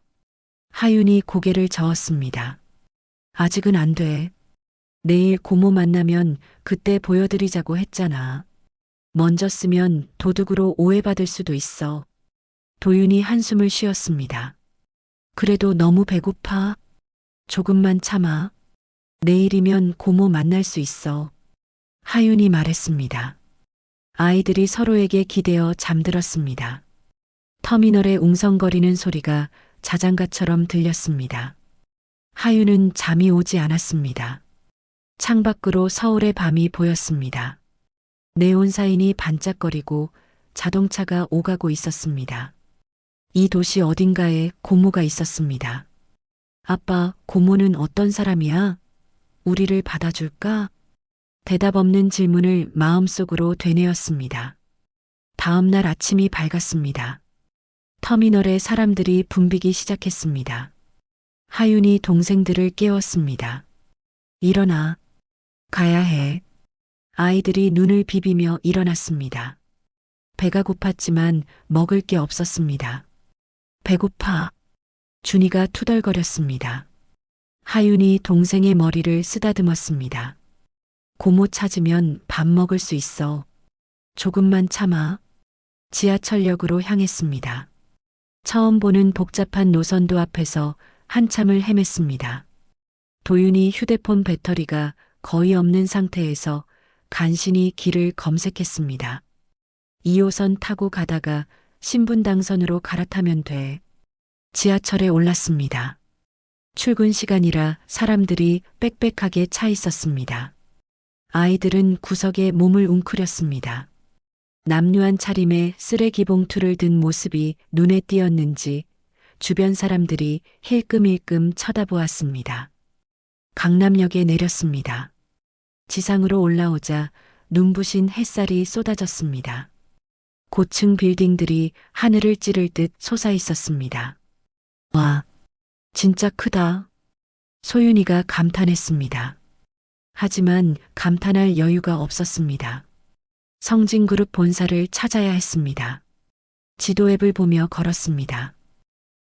하윤이 고개를 저었습니다. 아직은 안 돼. 내일 고모 만나면 그때 보여드리자고 했잖아. 먼저 쓰면 도둑으로 오해받을 수도 있어. 도윤이 한숨을 쉬었습니다. 그래도 너무 배고파. 조금만 참아. 내일이면 고모 만날 수 있어. 하윤이 말했습니다. 아이들이 서로에게 기대어 잠들었습니다. 터미널의 웅성거리는 소리가 자장가처럼 들렸습니다. 하윤은 잠이 오지 않았습니다. 창밖으로 서울의 밤이 보였습니다. 네온사인이 반짝거리고 자동차가 오가고 있었습니다. 이 도시 어딘가에 고모가 있었습니다. 아빠, 고모는 어떤 사람이야? 우리를 받아줄까? 대답 없는 질문을 마음속으로 되뇌었습니다. 다음 날 아침이 밝았습니다. 터미널에 사람들이 붐비기 시작했습니다. 하윤이 동생들을 깨웠습니다. 일어나. 가야 해. 아이들이 눈을 비비며 일어났습니다. 배가 고팠지만 먹을 게 없었습니다. 배고파. 준이가 투덜거렸습니다. 하윤이 동생의 머리를 쓰다듬었습니다. 고모 찾으면 밥 먹을 수 있어. 조금만 참아. 지하철역으로 향했습니다. 처음 보는 복잡한 노선도 앞에서 한참을 헤맸습니다. 도윤이 휴대폰 배터리가 거의 없는 상태에서 간신히 길을 검색했습니다. 2호선 타고 가다가 신분당선으로 갈아타면 돼. 지하철에 올랐습니다. 출근 시간이라 사람들이 빽빽하게 차 있었습니다. 아이들은 구석에 몸을 웅크렸습니다. 남루한 차림에 쓰레기 봉투를 든 모습이 눈에 띄었는지 주변 사람들이 힐끔힐끔 쳐다보았습니다. 강남역에 내렸습니다. 지상으로 올라오자 눈부신 햇살이 쏟아졌습니다. 고층 빌딩들이 하늘을 찌를 듯 솟아 있었습니다. 와, 진짜 크다. 소윤이가 감탄했습니다. 하지만 감탄할 여유가 없었습니다. 성진그룹 본사를 찾아야 했습니다. 지도 앱을 보며 걸었습니다.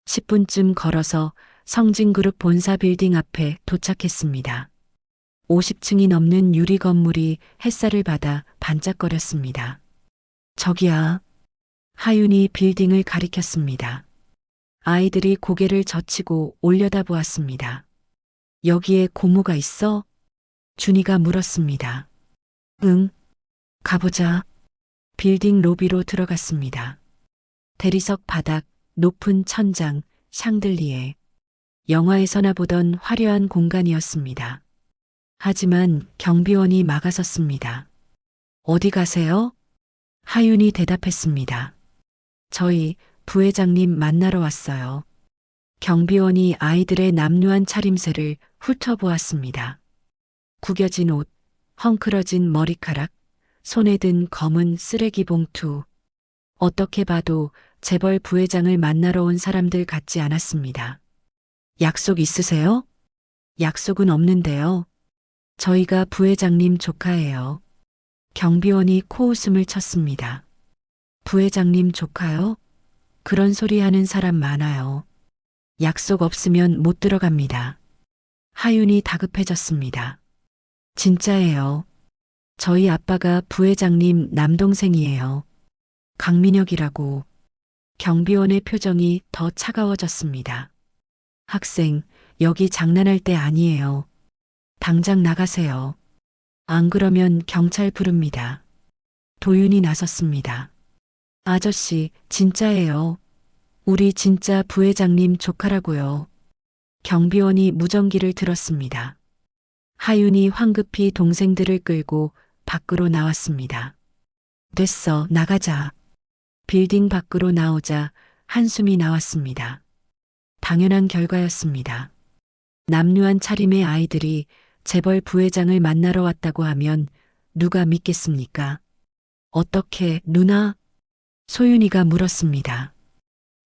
10분쯤 걸어서 성진그룹 본사 빌딩 앞에 도착했습니다. 50층이 넘는 유리 건물이 햇살을 받아 반짝거렸습니다. 저기야. 하윤이 빌딩을 가리켰습니다. 아이들이 고개를 젖히고 올려다보았습니다. 여기에 고모가 있어? 준이가 물었습니다. 응. 가보자. 빌딩 로비로 들어갔습니다. 대리석 바닥, 높은 천장, 샹들리에. 영화에서나 보던 화려한 공간이었습니다. 하지만 경비원이 막아섰습니다. 어디 가세요? 하윤이 대답했습니다. 저희 부회장님 만나러 왔어요. 경비원이 아이들의 남루한 차림새를 훑어보았습니다. 구겨진 옷, 헝클어진 머리카락, 손에 든 검은 쓰레기 봉투. 어떻게 봐도 재벌 부회장을 만나러 온 사람들 같지 않았습니다. 약속 있으세요? 약속은 없는데요. 저희가 부회장님 조카예요. 경비원이 코웃음을 쳤습니다. 부회장님 조카요? 그런 소리 하는 사람 많아요. 약속 없으면 못 들어갑니다. 하윤이 다급해졌습니다. 진짜예요. 저희 아빠가 부회장님 남동생이에요. 강민혁이라고. 경비원의 표정이 더 차가워졌습니다. 학생, 여기 장난할 때 아니에요. 당장 나가세요. 안 그러면 경찰 부릅니다. 도윤이 나섰습니다. 아저씨, 진짜예요. 우리 진짜 부회장님 조카라고요. 경비원이 무전기를 들었습니다. 하윤이 황급히 동생들을 끌고 밖으로 나왔습니다. 됐어, 나가자. 빌딩 밖으로 나오자 한숨이 나왔습니다. 당연한 결과였습니다. 남루한 차림의 아이들이 재벌 부회장을 만나러 왔다고 하면 누가 믿겠습니까? 어떻게, 누나? 소윤이가 물었습니다.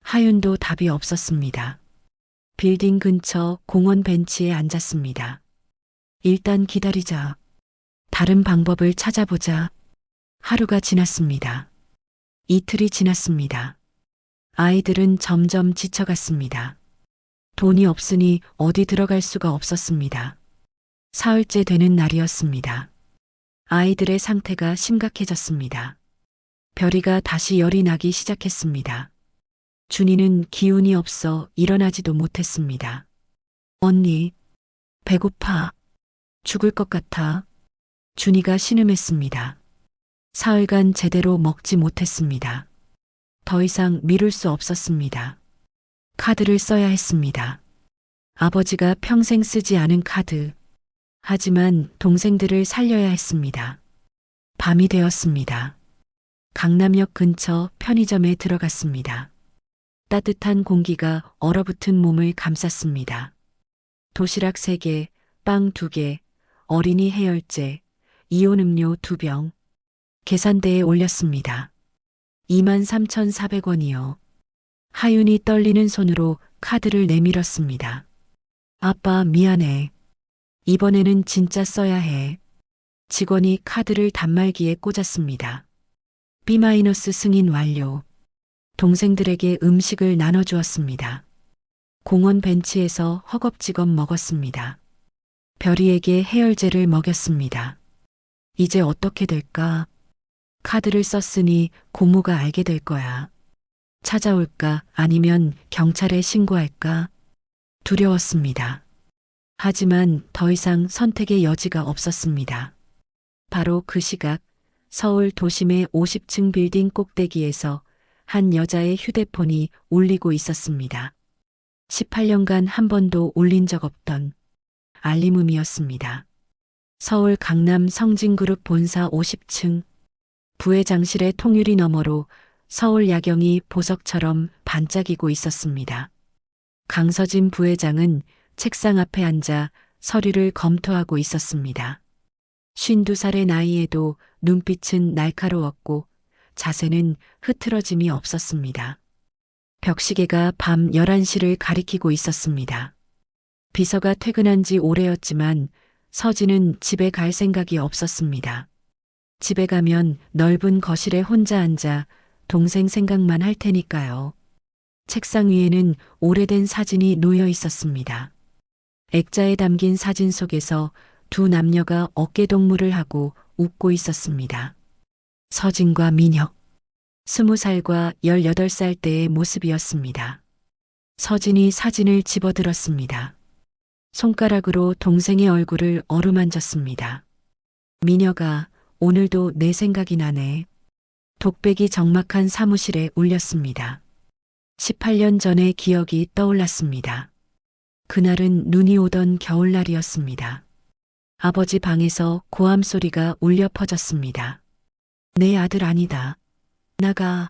하윤도 답이 없었습니다. 빌딩 근처 공원 벤치에 앉았습니다. 일단 기다리자. 다른 방법을 찾아보자. 하루가 지났습니다. 이틀이 지났습니다. 아이들은 점점 지쳐갔습니다. 돈이 없으니 어디 들어갈 수가 없었습니다. 사흘째 되는 날이었습니다. 아이들의 상태가 심각해졌습니다. 별이가 다시 열이 나기 시작했습니다. 준이는 기운이 없어 일어나지도 못했습니다. 언니, 배고파. 죽을 것 같아. 준이가 신음했습니다. 사흘간 제대로 먹지 못했습니다. 더 이상 미룰 수 없었습니다. 카드를 써야 했습니다. 아버지가 평생 쓰지 않은 카드. 하지만 동생들을 살려야 했습니다. 밤이 되었습니다. 강남역 근처 편의점에 들어갔습니다. 따뜻한 공기가 얼어붙은 몸을 감쌌습니다. 도시락 3개, 빵 2개, 어린이 해열제, 이온 음료 2병. 계산대에 올렸습니다. 23,400원이요. 하윤이 떨리는 손으로 카드를 내밀었습니다. 아빠, 미안해. 이번에는 진짜 써야 해. 직원이 카드를 단말기에 꽂았습니다. B- 승인 완료. 동생들에게 음식을 나눠주었습니다. 공원 벤치에서 허겁지겁 먹었습니다. 별이에게 해열제를 먹였습니다. 이제 어떻게 될까? 카드를 썼으니 고모가 알게 될 거야. 찾아올까 아니면 경찰에 신고할까? 두려웠습니다. 하지만 더 이상 선택의 여지가 없었습니다. 바로 그 시각 서울 도심의 50층 빌딩 꼭대기에서 한 여자의 휴대폰이 울리고 있었습니다. 18년간 한 번도 울린 적 없던 알림음이었습니다. 서울 강남 성진그룹 본사 50층 부회장실의 통유리 너머로 서울 야경이 보석처럼 반짝이고 있었습니다. 강서진 부회장은 책상 앞에 앉아 서류를 검토하고 있었습니다. 52살의 나이에도 눈빛은 날카로웠고 자세는 흐트러짐이 없었습니다. 벽시계가 밤 11시를 가리키고 있었습니다. 비서가 퇴근한 지 오래였지만 서진은 집에 갈 생각이 없었습니다. 집에 가면 넓은 거실에 혼자 앉아 동생 생각만 할 테니까요. 책상 위에는 오래된 사진이 놓여 있었습니다. 액자에 담긴 사진 속에서 두 남녀가 어깨동무를 하고 웃고 있었습니다. 서진과 민혁. 20살과 18살 때의 모습이었습니다. 서진이 사진을 집어들었습니다. 손가락으로 동생의 얼굴을 어루만졌습니다. 민혁아, 오늘도 내 생각이 나네. 독백이 적막한 사무실에 울렸습니다. 18년 전의 기억이 떠올랐습니다. 그날은 눈이 오던 겨울날이었습니다. 아버지 방에서 고함 소리가 울려 퍼졌습니다. 내 아들 아니다. 나가.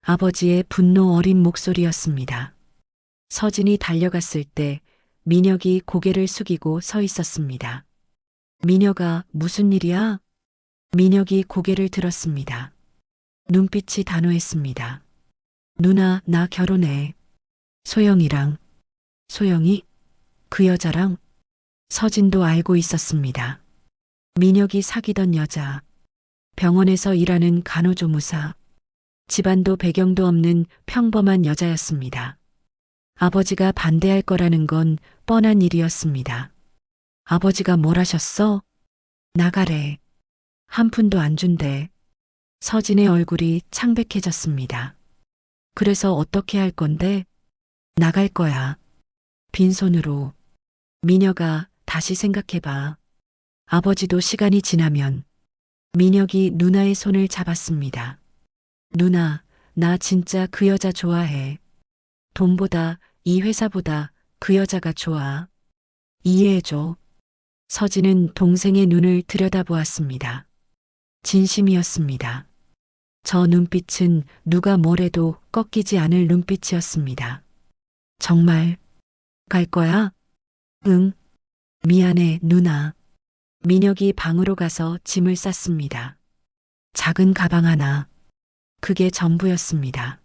아버지의 분노 어린 목소리였습니다. 서진이 달려갔을 때 민혁이 고개를 숙이고 서 있었습니다. 민혁아, 무슨 일이야? 민혁이 고개를 들었습니다. 눈빛이 단호했습니다. 누나, 나 결혼해. 소영이랑. 소영이? 그 여자랑? 서진도 알고 있었습니다. 민혁이 사귀던 여자. 병원에서 일하는 간호조무사. 집안도 배경도 없는 평범한 여자였습니다. 아버지가 반대할 거라는 건 뻔한 일이었습니다. 아버지가 뭘 하셨어? 나가래. 한 푼도 안 준대. 서진의 얼굴이 창백해졌습니다. 그래서 어떻게 할 건데? 나갈 거야. 빈손으로. 민혁아, 다시 생각해봐. 아버지도 시간이 지나면. 민혁이 누나의 손을 잡았습니다. 누나, 나 진짜 그 여자 좋아해. 돈보다, 이 회사보다 그 여자가 좋아. 이해해줘. 서진은 동생의 눈을 들여다보았습니다. 진심이었습니다. 저 눈빛은 누가 뭐래도 꺾이지 않을 눈빛이었습니다. 정말 갈 거야? 응. 미안해, 누나. 민혁이 방으로 가서 짐을 쌌습니다. 작은 가방 하나. 그게 전부였습니다.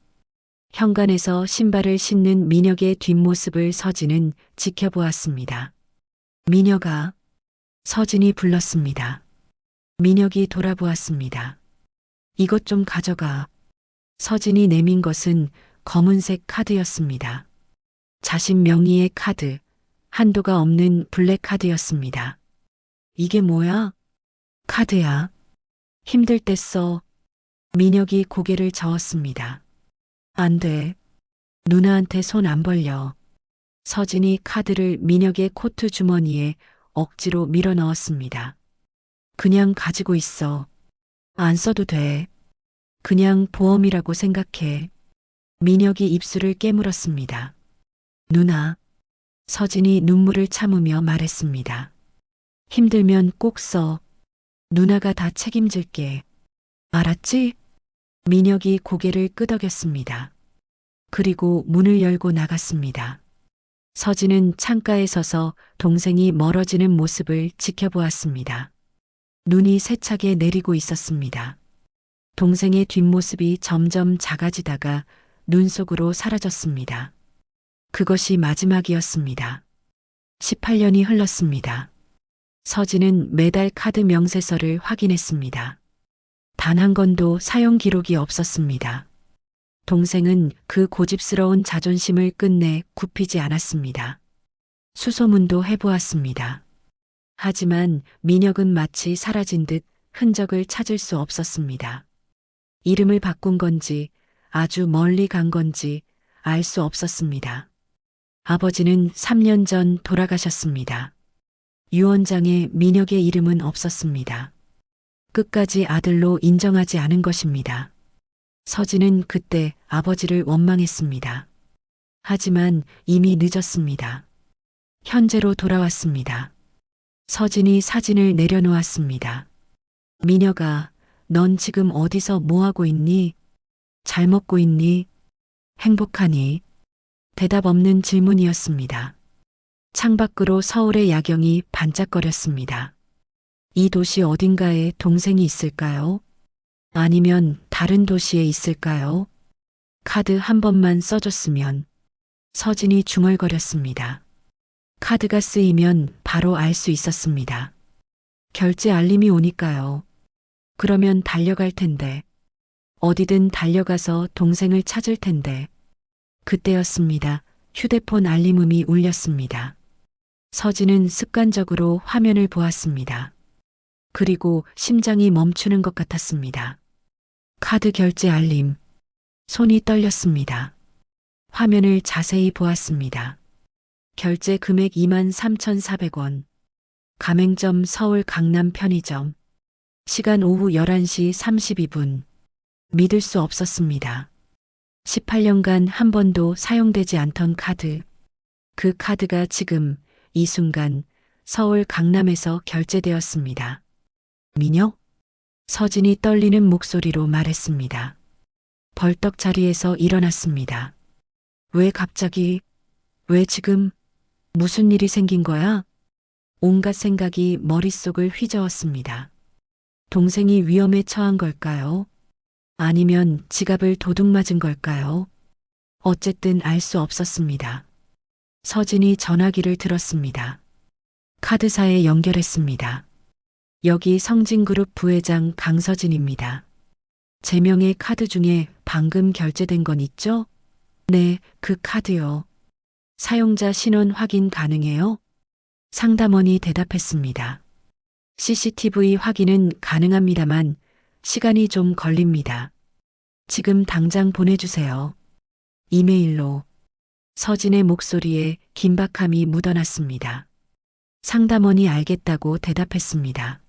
현관에서 신발을 신는 민혁의 뒷모습을 서진은 지켜보았습니다. 민혁아. 서진이 불렀습니다. 민혁이 돌아보았습니다. 이것 좀 가져가. 서진이 내민 것은 검은색 카드였습니다. 자신 명의의 카드, 한도가 없는 블랙 카드였습니다. 이게 뭐야? 카드야. 힘들 때 써. 민혁이 고개를 저었습니다. 안 돼. 누나한테 손 안 벌려. 서진이 카드를 민혁의 코트 주머니에 억지로 밀어 넣었습니다. 그냥 가지고 있어. 안 써도 돼. 그냥 보험이라고 생각해. 민혁이 입술을 깨물었습니다. 누나. 서진이 눈물을 참으며 말했습니다. 힘들면 꼭 써. 누나가 다 책임질게. 알았지? 민혁이 고개를 끄덕였습니다. 그리고 문을 열고 나갔습니다. 서진은 창가에 서서 동생이 멀어지는 모습을 지켜보았습니다. 눈이 세차게 내리고 있었습니다. 동생의 뒷모습이 점점 작아지다가 눈 속으로 사라졌습니다. 그것이 마지막이었습니다. 18년이 흘렀습니다. 서진은 매달 카드 명세서를 확인했습니다. 단 한 건도 사용 기록이 없었습니다. 동생은 그 고집스러운 자존심을 끝내 굽히지 않았습니다. 수소문도 해보았습니다. 하지만 민혁은 마치 사라진 듯 흔적을 찾을 수 없었습니다. 이름을 바꾼 건지 아주 멀리 간 건지 알 수 없었습니다. 아버지는 3년 전 돌아가셨습니다. 유언장에 민혁의 이름은 없었습니다. 끝까지 아들로 인정하지 않은 것입니다. 서진은 그때 아버지를 원망했습니다. 하지만 이미 늦었습니다. 현재로 돌아왔습니다. 서진이 사진을 내려놓았습니다. 민혁아, 넌 지금 어디서 뭐하고 있니? 잘 먹고 있니? 행복하니? 대답 없는 질문이었습니다. 창밖으로 서울의 야경이 반짝거렸습니다. 이 도시 어딘가에 동생이 있을까요? 아니면 다른 도시에 있을까요? 카드 한 번만 써줬으면. 서진이 중얼거렸습니다. 카드가 쓰이면 바로 알 수 있었습니다. 결제 알림이 오니까요. 그러면 달려갈 텐데. 어디든 달려가서 동생을 찾을 텐데. 그때였습니다. 휴대폰 알림음이 울렸습니다. 서진은 습관적으로 화면을 보았습니다. 그리고 심장이 멈추는 것 같았습니다. 카드 결제 알림. 손이 떨렸습니다. 화면을 자세히 보았습니다. 결제 금액 23,400원. 가맹점 서울 강남 편의점. 시간 오후 11시 32분. 믿을 수 없었습니다. 18년간 한 번도 사용되지 않던 카드. 그 카드가 지금 이 순간 서울 강남에서 결제되었습니다. 미녀? 서진이 떨리는 목소리로 말했습니다. 벌떡 자리에서 일어났습니다. 왜 갑자기? 왜 지금? 무슨 일이 생긴 거야? 온갖 생각이 머릿속을 휘저었습니다. 동생이 위험에 처한 걸까요? 아니면 지갑을 도둑 맞은 걸까요? 어쨌든 알 수 없었습니다. 서진이 전화기를 들었습니다. 카드사에 연결했습니다. 여기 성진그룹 부회장 강서진입니다. 제 명의 카드 중에 방금 결제된 건 있죠? 네, 그 카드요. 사용자 신원 확인 가능해요? 상담원이 대답했습니다. CCTV 확인은 가능합니다만 시간이 좀 걸립니다. 지금 당장 보내주세요. 이메일로. 서진의 목소리에 긴박함이 묻어났습니다. 상담원이 알겠다고 대답했습니다.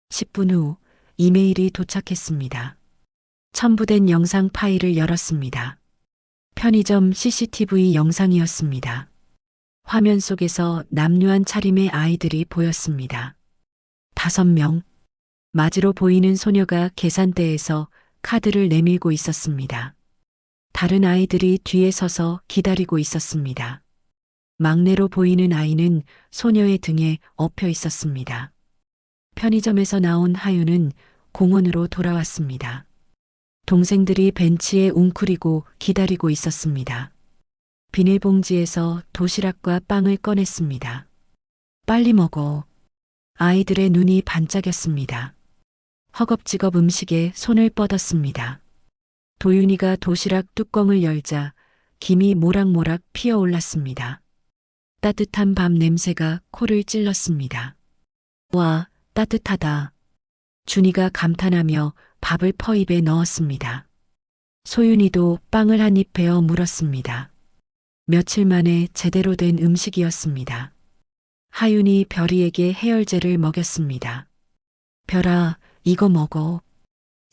10분 후 이메일이 도착했습니다. 첨부된 영상 파일을 열었습니다. 편의점 CCTV 영상이었습니다. 화면 속에서 남루한 차림의 아이들이 보였습니다. 5명. 맞으로 보이는 소녀가 계산대에서 카드를 내밀고 있었습니다. 다른 아이들이 뒤에 서서 기다리고 있었습니다. 막내로 보이는 아이는 소녀의 등에 엎여 있었습니다. 편의점에서 나온 하윤은 공원으로 돌아왔습니다. 동생들이 벤치에 웅크리고 기다리고 있었습니다. 비닐봉지에서 도시락과 빵을 꺼냈습니다. 빨리 먹어. 아이들의 눈이 반짝였습니다. 허겁지겁 음식에 손을 뻗었습니다. 도윤이가 도시락 뚜껑을 열자 김이 모락모락 피어올랐습니다. 따뜻한 밥 냄새가 코를 찔렀습니다. 와, 따뜻하다. 준이가 감탄하며 밥을 퍼입에 넣었습니다. 소윤이도 빵을 한 입 베어 물었습니다. 며칠 만에 제대로 된 음식이었습니다. 하윤이 별이에게 해열제를 먹였습니다. 별아, 이거 먹어.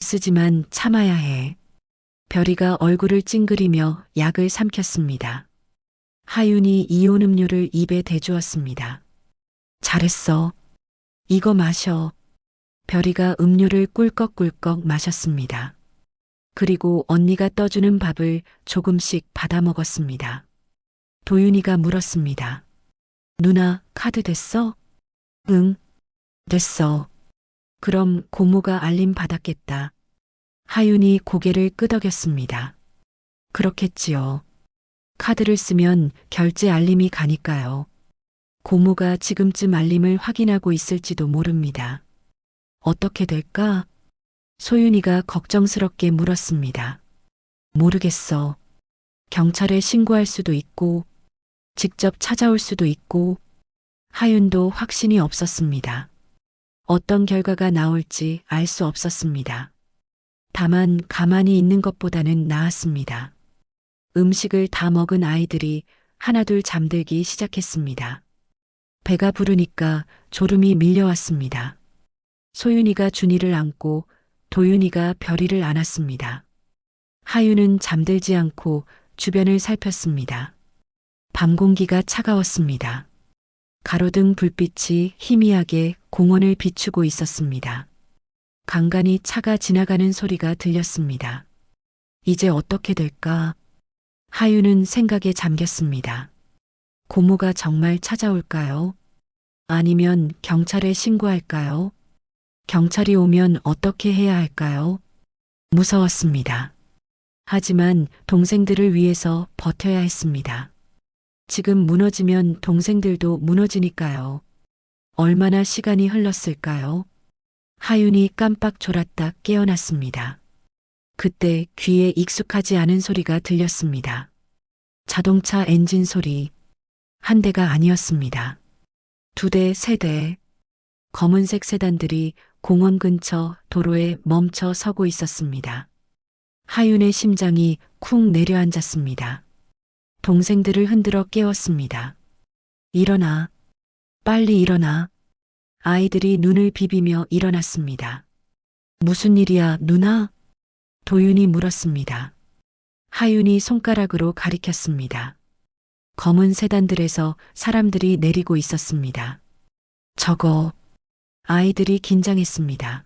쓰지만 참아야 해. 별이가 얼굴을 찡그리며 약을 삼켰습니다. 하윤이 이온 음료를 입에 대주었습니다. 잘했어. 이거 마셔. 별이가 음료를 꿀꺽꿀꺽 마셨습니다. 그리고 언니가 떠주는 밥을 조금씩 받아 먹었습니다. 도윤이가 물었습니다. 누나, 카드 됐어? 응, 됐어. 그럼 고모가 알림 받았겠다. 하윤이 고개를 끄덕였습니다. 그렇겠지요. 카드를 쓰면 결제 알림이 가니까요. 고모가 지금쯤 알림을 확인하고 있을지도 모릅니다. 어떻게 될까? 소윤이가 걱정스럽게 물었습니다. 모르겠어. 경찰에 신고할 수도 있고, 직접 찾아올 수도 있고, 하윤도 확신이 없었습니다. 어떤 결과가 나올지 알 수 없었습니다. 다만 가만히 있는 것보다는 나았습니다. 음식을 다 먹은 아이들이 하나둘 잠들기 시작했습니다. 배가 부르니까 졸음이 밀려왔습니다. 소윤이가 준이를 안고 도윤이가 별이를 안았습니다. 하윤은 잠들지 않고 주변을 살폈습니다. 밤 공기가 차가웠습니다. 가로등 불빛이 희미하게 공원을 비추고 있었습니다. 간간이 차가 지나가는 소리가 들렸습니다. 이제 어떻게 될까? 하윤은 생각에 잠겼습니다. 고모가 정말 찾아올까요? 아니면 경찰에 신고할까요? 경찰이 오면 어떻게 해야 할까요? 무서웠습니다. 하지만 동생들을 위해서 버텨야 했습니다. 지금 무너지면 동생들도 무너지니까요. 얼마나 시간이 흘렀을까요? 하윤이 깜빡 졸았다 깨어났습니다. 그때 귀에 익숙하지 않은 소리가 들렸습니다. 자동차 엔진 소리. 한 대가 아니었습니다. 두 대, 세 대. 검은색 세단들이 공원 근처 도로에 멈춰 서고 있었습니다. 하윤의 심장이 쿵 내려앉았습니다. 동생들을 흔들어 깨웠습니다. 일어나. 빨리 일어나. 아이들이 눈을 비비며 일어났습니다. 무슨 일이야, 누나? 도윤이 물었습니다. 하윤이 손가락으로 가리켰습니다. 검은 세단들에서 사람들이 내리고 있었습니다. 저거. 아이들이 긴장했습니다.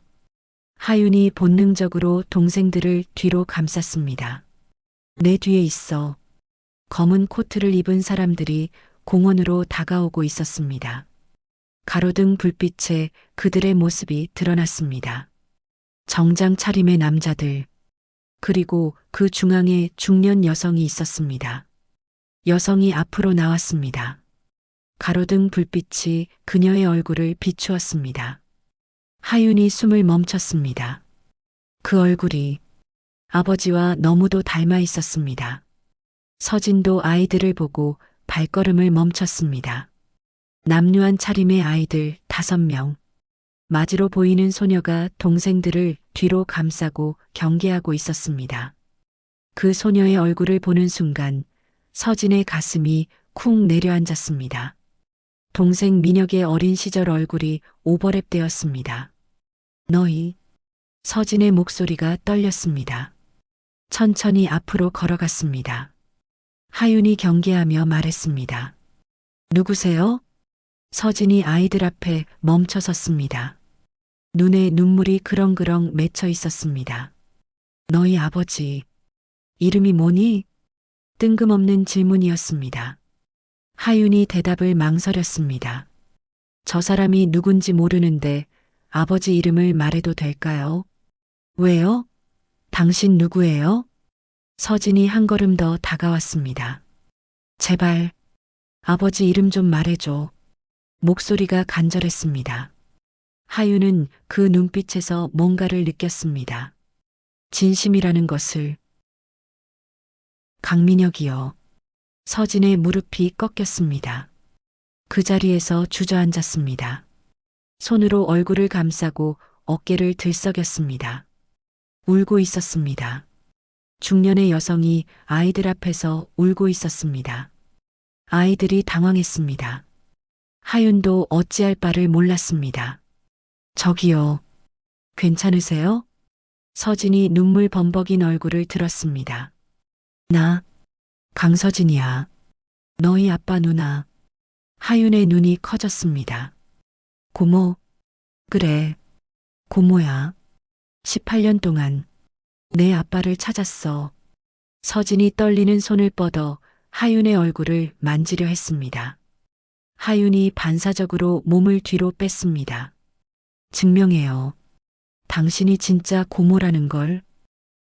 하윤이 본능적으로 동생들을 뒤로 감쌌습니다. 내 뒤에 있어. 검은 코트를 입은 사람들이 공원으로 다가오고 있었습니다. 가로등 불빛에 그들의 모습이 드러났습니다. 정장 차림의 남자들, 그리고 그 중앙에 중년 여성이 있었습니다. 여성이 앞으로 나왔습니다. 가로등 불빛이 그녀의 얼굴을 비추었습니다. 하윤이 숨을 멈췄습니다. 그 얼굴이 아버지와 너무도 닮아 있었습니다. 서진도 아이들을 보고 발걸음을 멈췄습니다. 남루한 차림의 아이들 5명. 마지로 보이는 소녀가 동생들을 뒤로 감싸고 경계하고 있었습니다. 그 소녀의 얼굴을 보는 순간 서진의 가슴이 쿵 내려앉았습니다. 동생 민혁의 어린 시절 얼굴이 오버랩되었습니다. 너희. 서진의 목소리가 떨렸습니다. 천천히 앞으로 걸어갔습니다. 하윤이 경계하며 말했습니다. 누구세요? 서진이 아이들 앞에 멈춰 섰습니다. 눈에 눈물이 그렁그렁 맺혀 있었습니다. 너희 아버지. 이름이 뭐니? 뜬금없는 질문이었습니다. 하윤이 대답을 망설였습니다. 저 사람이 누군지 모르는데 아버지 이름을 말해도 될까요? 왜요? 당신 누구예요? 서진이 한 걸음 더 다가왔습니다. 제발, 아버지 이름 좀 말해줘. 목소리가 간절했습니다. 하윤은 그 눈빛에서 뭔가를 느꼈습니다. 진심이라는 것을. 강민혁이요. 서진의 무릎이 꺾였습니다. 그 자리에서 주저앉았습니다. 손으로 얼굴을 감싸고 어깨를 들썩였습니다. 울고 있었습니다. 중년의 여성이 아이들 앞에서 울고 있었습니다. 아이들이 당황했습니다. 하윤도 어찌할 바를 몰랐습니다. 저기요. 괜찮으세요? 서진이 눈물 범벅인 얼굴을 들었습니다. 나, 강서진이야. 너희 아빠 누나. 하윤의 눈이 커졌습니다. 고모. 그래. 고모야. 18년 동안 내 아빠를 찾았어. 서진이 떨리는 손을 뻗어 하윤의 얼굴을 만지려 했습니다. 하윤이 반사적으로 몸을 뒤로 뺐습니다. 증명해요. 당신이 진짜 고모라는 걸.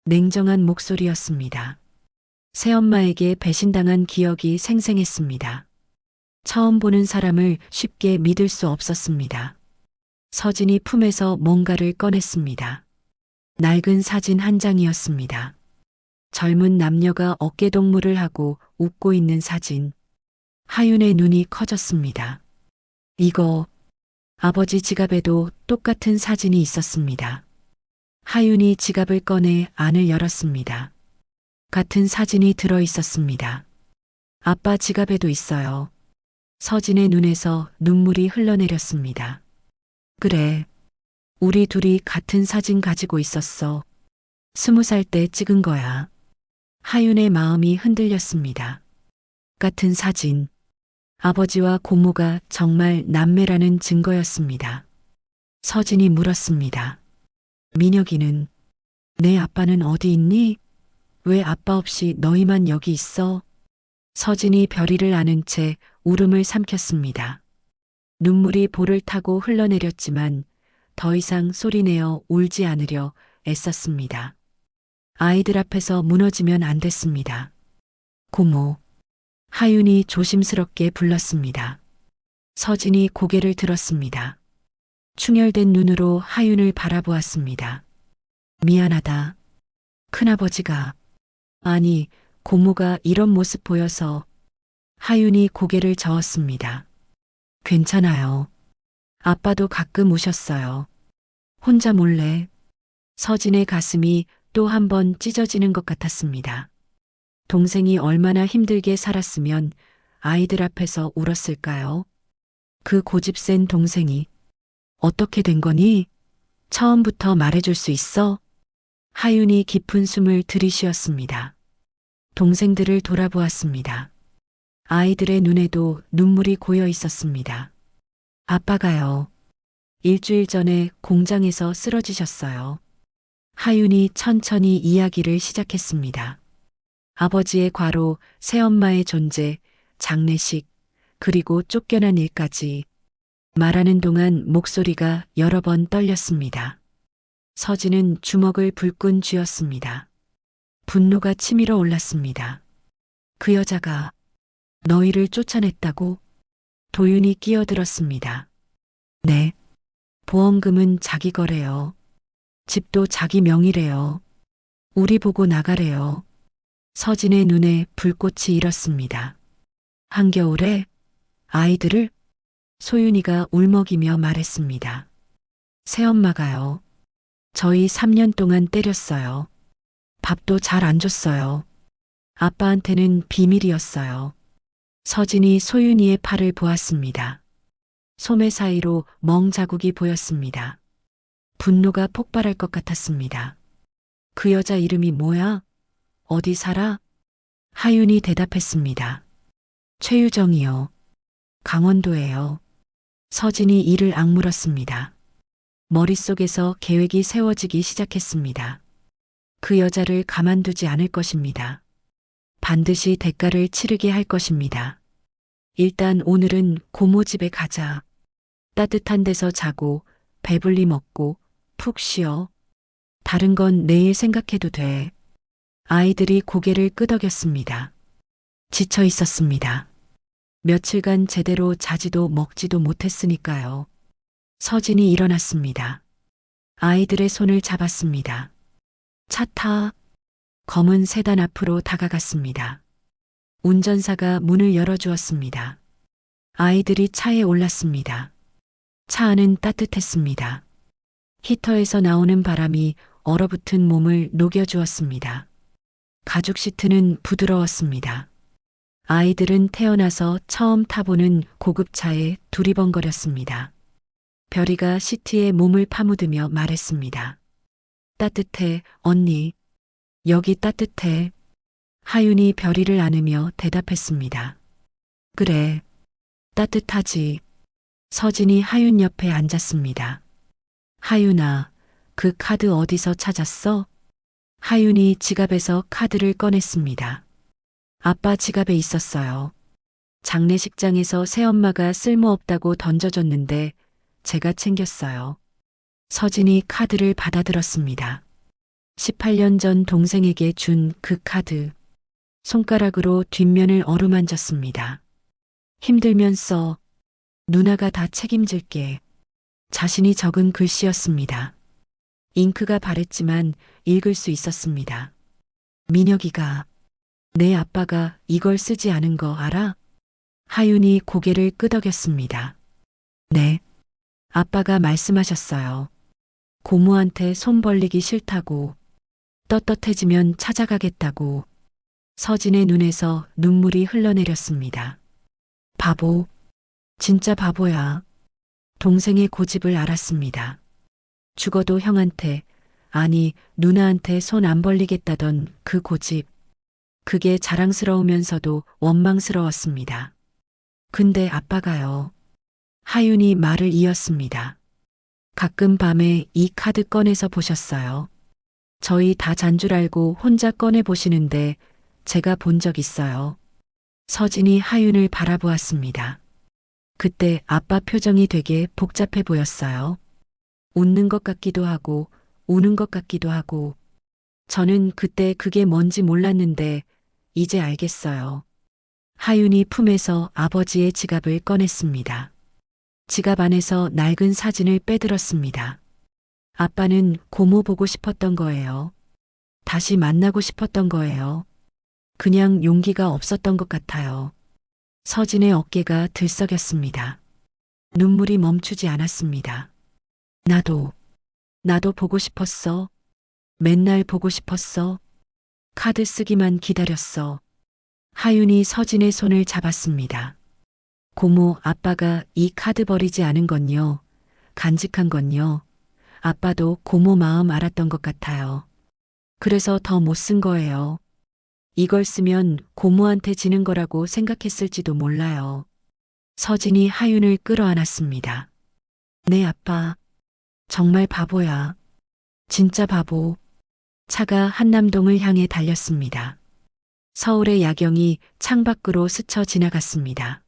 냉정한 목소리였습니다. 새엄마에게 배신당한 기억이 생생했습니다. 처음 보는 사람을 쉽게 믿을 수 없었습니다. 서진이 품에서 뭔가를 꺼냈습니다. 낡은 사진 한 장이었습니다. 젊은 남녀가 어깨동무를 하고 웃고 있는 사진. 하윤의 눈이 커졌습니다. 이거, 아버지 지갑에도 똑같은 사진이 있었습니다. 하윤이 지갑을 꺼내 안을 열었습니다. 같은 사진이 들어 있었습니다. 아빠 지갑에도 있어요. 서진의 눈에서 눈물이 흘러내렸습니다. 그래. 우리 둘이 같은 사진 가지고 있었어. 20살 때 찍은 거야. 하윤의 마음이 흔들렸습니다. 같은 사진. 아버지와 고모가 정말 남매라는 증거였습니다. 서진이 물었습니다. 민혁이는, 내 아빠는 어디 있니? 왜 아빠 없이 너희만 여기 있어? 서진이 별이를 안은 채 울음을 삼켰습니다. 눈물이 볼을 타고 흘러내렸지만 더 이상 소리내어 울지 않으려 애썼습니다. 아이들 앞에서 무너지면 안 됐습니다. 고모. 하윤이 조심스럽게 불렀습니다. 서진이 고개를 들었습니다. 충혈된 눈으로 하윤을 바라보았습니다. 미안하다. 큰아버지가. 아니, 고모가 이런 모습 보여서. 하윤이 고개를 저었습니다. 괜찮아요. 아빠도 가끔 우셨어요. 혼자 몰래. 서진의 가슴이 또 한 번 찢어지는 것 같았습니다. 동생이 얼마나 힘들게 살았으면 아이들 앞에서 울었을까요? 그 고집센 동생이. 어떻게 된 거니? 처음부터 말해줄 수 있어? 하윤이 깊은 숨을 들이쉬었습니다. 동생들을 돌아보았습니다. 아이들의 눈에도 눈물이 고여 있었습니다. 아빠가요. 일주일 전에 공장에서 쓰러지셨어요. 하윤이 천천히 이야기를 시작했습니다. 아버지의 과로, 새엄마의 존재, 장례식, 그리고 쫓겨난 일까지 말하는 동안 목소리가 여러 번 떨렸습니다. 서진은 주먹을 불끈 쥐었습니다. 분노가 치밀어 올랐습니다. 그 여자가 너희를 쫓아냈다고? 도윤이 끼어들었습니다. 네. 보험금은 자기 거래요. 집도 자기 명의래요. 우리 보고 나가래요. 서진의 눈에 불꽃이 일었습니다. 한겨울에 아이들을 소윤이가 울먹이며 말했습니다. 새엄마가요. 저희 3년 동안 때렸어요. 밥도 잘 안 줬어요. 아빠한테는 비밀이었어요. 서진이 소윤이의 팔을 보았습니다. 소매 사이로 멍 자국이 보였습니다. 분노가 폭발할 것 같았습니다. 그 여자 이름이 뭐야? 어디 살아? 하윤이 대답했습니다. 최유정이요. 강원도예요. 서진이 이를 악물었습니다. 머릿속에서 계획이 세워지기 시작했습니다. 그 여자를 가만두지 않을 것입니다. 반드시 대가를 치르게 할 것입니다. 일단 오늘은 고모 집에 가자. 따뜻한 데서 자고 배불리 먹고 푹 쉬어. 다른 건 내일 생각해도 돼. 아이들이 고개를 끄덕였습니다. 지쳐 있었습니다. 며칠간 제대로 자지도 먹지도 못했으니까요. 서진이 일어났습니다. 아이들의 손을 잡았습니다. 차 타. 검은 세단 앞으로 다가갔습니다. 운전사가 문을 열어주었습니다. 아이들이 차에 올랐습니다. 차 안은 따뜻했습니다. 히터에서 나오는 바람이 얼어붙은 몸을 녹여주었습니다. 가죽 시트는 부드러웠습니다. 아이들은 태어나서 처음 타보는 고급차에 두리번거렸습니다. 별이가 시트에 몸을 파묻으며 말했습니다. 따뜻해, 언니. 여기 따뜻해. 하윤이 별이를 안으며 대답했습니다. 그래, 따뜻하지. 서진이 하윤 옆에 앉았습니다. 하윤아, 그 카드 어디서 찾았어? 하윤이 지갑에서 카드를 꺼냈습니다. 아빠 지갑에 있었어요. 장례식장에서 새엄마가 쓸모없다고 던져줬는데 제가 챙겼어요. 서진이 카드를 받아들었습니다. 18년 전 동생에게 준 그 카드. 손가락으로 뒷면을 어루만졌습니다. 힘들면 써. 누나가 다 책임질게. 자신이 적은 글씨였습니다. 잉크가 바랬지만 읽을 수 있었습니다. 민혁이가, 내 아빠가 이걸 쓰지 않은 거 알아? 하윤이 고개를 끄덕였습니다. 네. 아빠가 말씀하셨어요. 고모한테 손 벌리기 싫다고. 떳떳해지면 찾아가겠다고. 서진의 눈에서 눈물이 흘러내렸습니다. 바보. 진짜 바보야. 동생의 고집을 알았습니다. 죽어도 형한테, 아니 누나한테 손 안 벌리겠다던 그 고집. 그게 자랑스러우면서도 원망스러웠습니다. 근데 아빠가요. 하윤이 말을 이었습니다. 가끔 밤에 이 카드 꺼내서 보셨어요. 저희 다 잔 줄 알고 혼자 꺼내 보시는데 제가 본 적 있어요. 서진이 하윤을 바라보았습니다. 그때 아빠 표정이 되게 복잡해 보였어요. 웃는 것 같기도 하고 우는 것 같기도 하고 저는 그때 그게 뭔지 몰랐는데 이제 알겠어요. 하윤이 품에서 아버지의 지갑을 꺼냈습니다. 지갑 안에서 낡은 사진을 빼들었습니다. 아빠는 고모 보고 싶었던 거예요. 다시 만나고 싶었던 거예요. 그냥 용기가 없었던 것 같아요. 서진의 어깨가 들썩였습니다. 눈물이 멈추지 않았습니다. 나도 보고 싶었어. 맨날 보고 싶었어. 카드 쓰기만 기다렸어. 하윤이 서진의 손을 잡았습니다. 고모, 아빠가 이 카드 버리지 않은 건요. 간직한 건요. 아빠도 고모 마음 알았던 것 같아요. 그래서 더 못 쓴 거예요. 이걸 쓰면 고모한테 지는 거라고 생각했을지도 몰라요. 서진이 하윤을 끌어안았습니다. 네, 아빠. 정말 바보야. 진짜 바보. 차가 한남동을 향해 달렸습니다. 서울의 야경이 창밖으로 스쳐 지나갔습니다.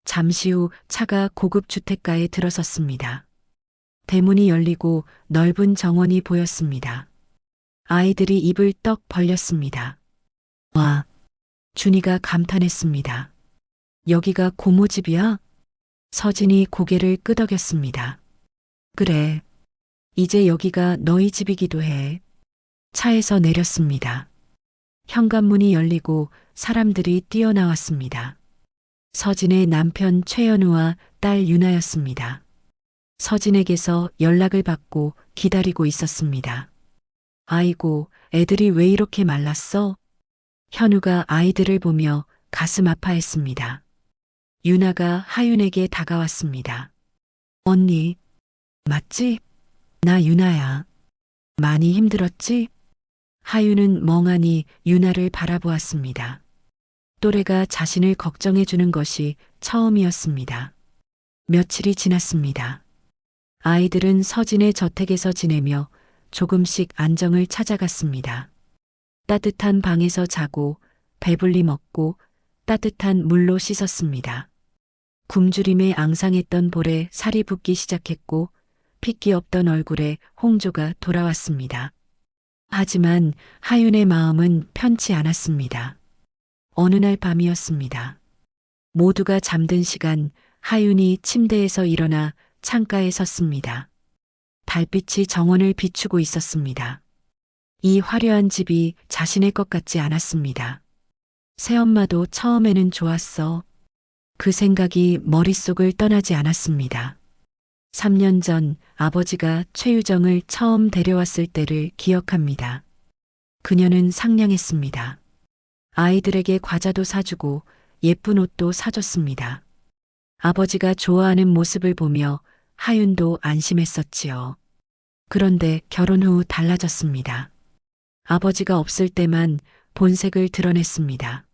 잠시 후 차가 고급 주택가에 들어섰습니다. 대문이 열리고 넓은 정원이 보였습니다. 아이들이 입을 떡 벌렸습니다. 와, 준이가 감탄했습니다. 여기가 고모 집이야? 서진이 고개를 끄덕였습니다. 그래, 이제 여기가 너희 집이기도 해. 차에서 내렸습니다. 현관문이 열리고 사람들이 뛰어나왔습니다. 서진의 남편 최연우와 딸 유나였습니다. 서진에게서 연락을 받고 기다리고 있었습니다. 아이고, 애들이 왜 이렇게 말랐어? 현우가 아이들을 보며 가슴 아파했습니다. 유나가 하윤에게 다가왔습니다. 언니, 맞지? 나 유나야. 많이 힘들었지? 하윤은 멍하니 유나를 바라보았습니다. 또래가 자신을 걱정해 주는 것이 처음이었습니다. 며칠이 지났습니다. 아이들은 서진의 저택에서 지내며 조금씩 안정을 찾아갔습니다. 따뜻한 방에서 자고 배불리 먹고 따뜻한 물로 씻었습니다. 굶주림에 앙상했던 볼에 살이 붓기 시작했고 핏기 없던 얼굴에 홍조가 돌아왔습니다. 하지만 하윤의 마음은 편치 않았습니다. 어느 날 밤이었습니다. 모두가 잠든 시간 하윤이 침대에서 일어나 창가에 섰습니다. 달빛이 정원을 비추고 있었습니다. 이 화려한 집이 자신의 것 같지 않았습니다. 새엄마도 처음에는 좋았어. 그 생각이 머릿속을 떠나지 않았습니다. 3년 전 아버지가 최유정을 처음 데려왔을 때를 기억합니다. 그녀는 상냥했습니다. 아이들에게 과자도 사주고 예쁜 옷도 사줬습니다. 아버지가 좋아하는 모습을 보며 하윤도 안심했었지요. 그런데 결혼 후 달라졌습니다. 아버지가 없을 때만 본색을 드러냈습니다.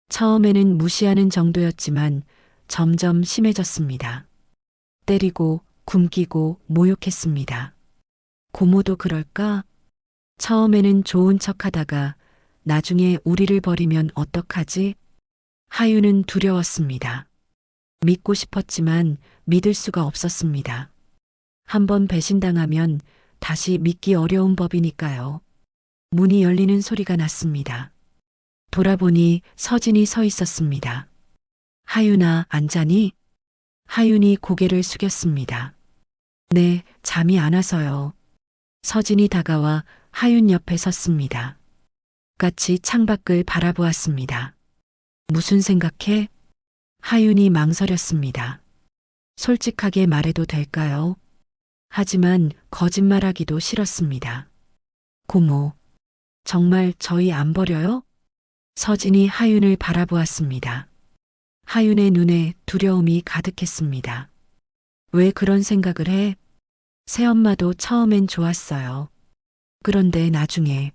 처음에는 무시하는 정도였지만 점점 심해졌습니다. 때리고 굶기고 모욕했습니다. 고모도 그럴까? 처음에는 좋은 척하다가 나중에 우리를 버리면 어떡하지? 하윤은 두려웠습니다. 믿고 싶었지만 믿을 수가 없었습니다. 한번 배신당하면 다시 믿기 어려운 법이니까요. 문이 열리는 소리가 났습니다. 돌아보니 서진이 서 있었습니다. 하윤아, 안 자니? 하윤이 고개를 숙였습니다. 네, 잠이 안 와서요. 서진이 다가와 하윤 옆에 섰습니다. 같이 창밖을 바라보았습니다. 무슨 생각해? 하윤이 망설였습니다. 솔직하게 말해도 될까요? 하지만 거짓말하기도 싫었습니다. 고모, 정말 저희 안 버려요? 서진이 하윤을 바라보았습니다. 하윤의 눈에 두려움이 가득했습니다. 왜 그런 생각을 해? 새엄마도 처음엔 좋았어요. 그런데 나중에